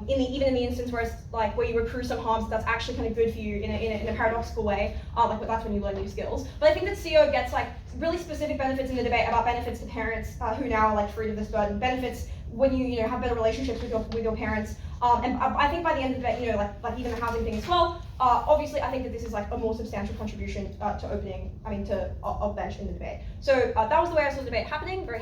even in the instance where it's where you accrue some harms, that's actually kind of good for you in a paradoxical way, that's when you learn new skills. But I think that CO gets really specific benefits in the debate about benefits to parents who now are freed of this burden, benefits when you have better relationships with your parents. And I think by the end of the debate, even the housing thing as well, obviously I think that this is a more substantial contribution to bench in the debate. So that was the way I saw the debate happening. Very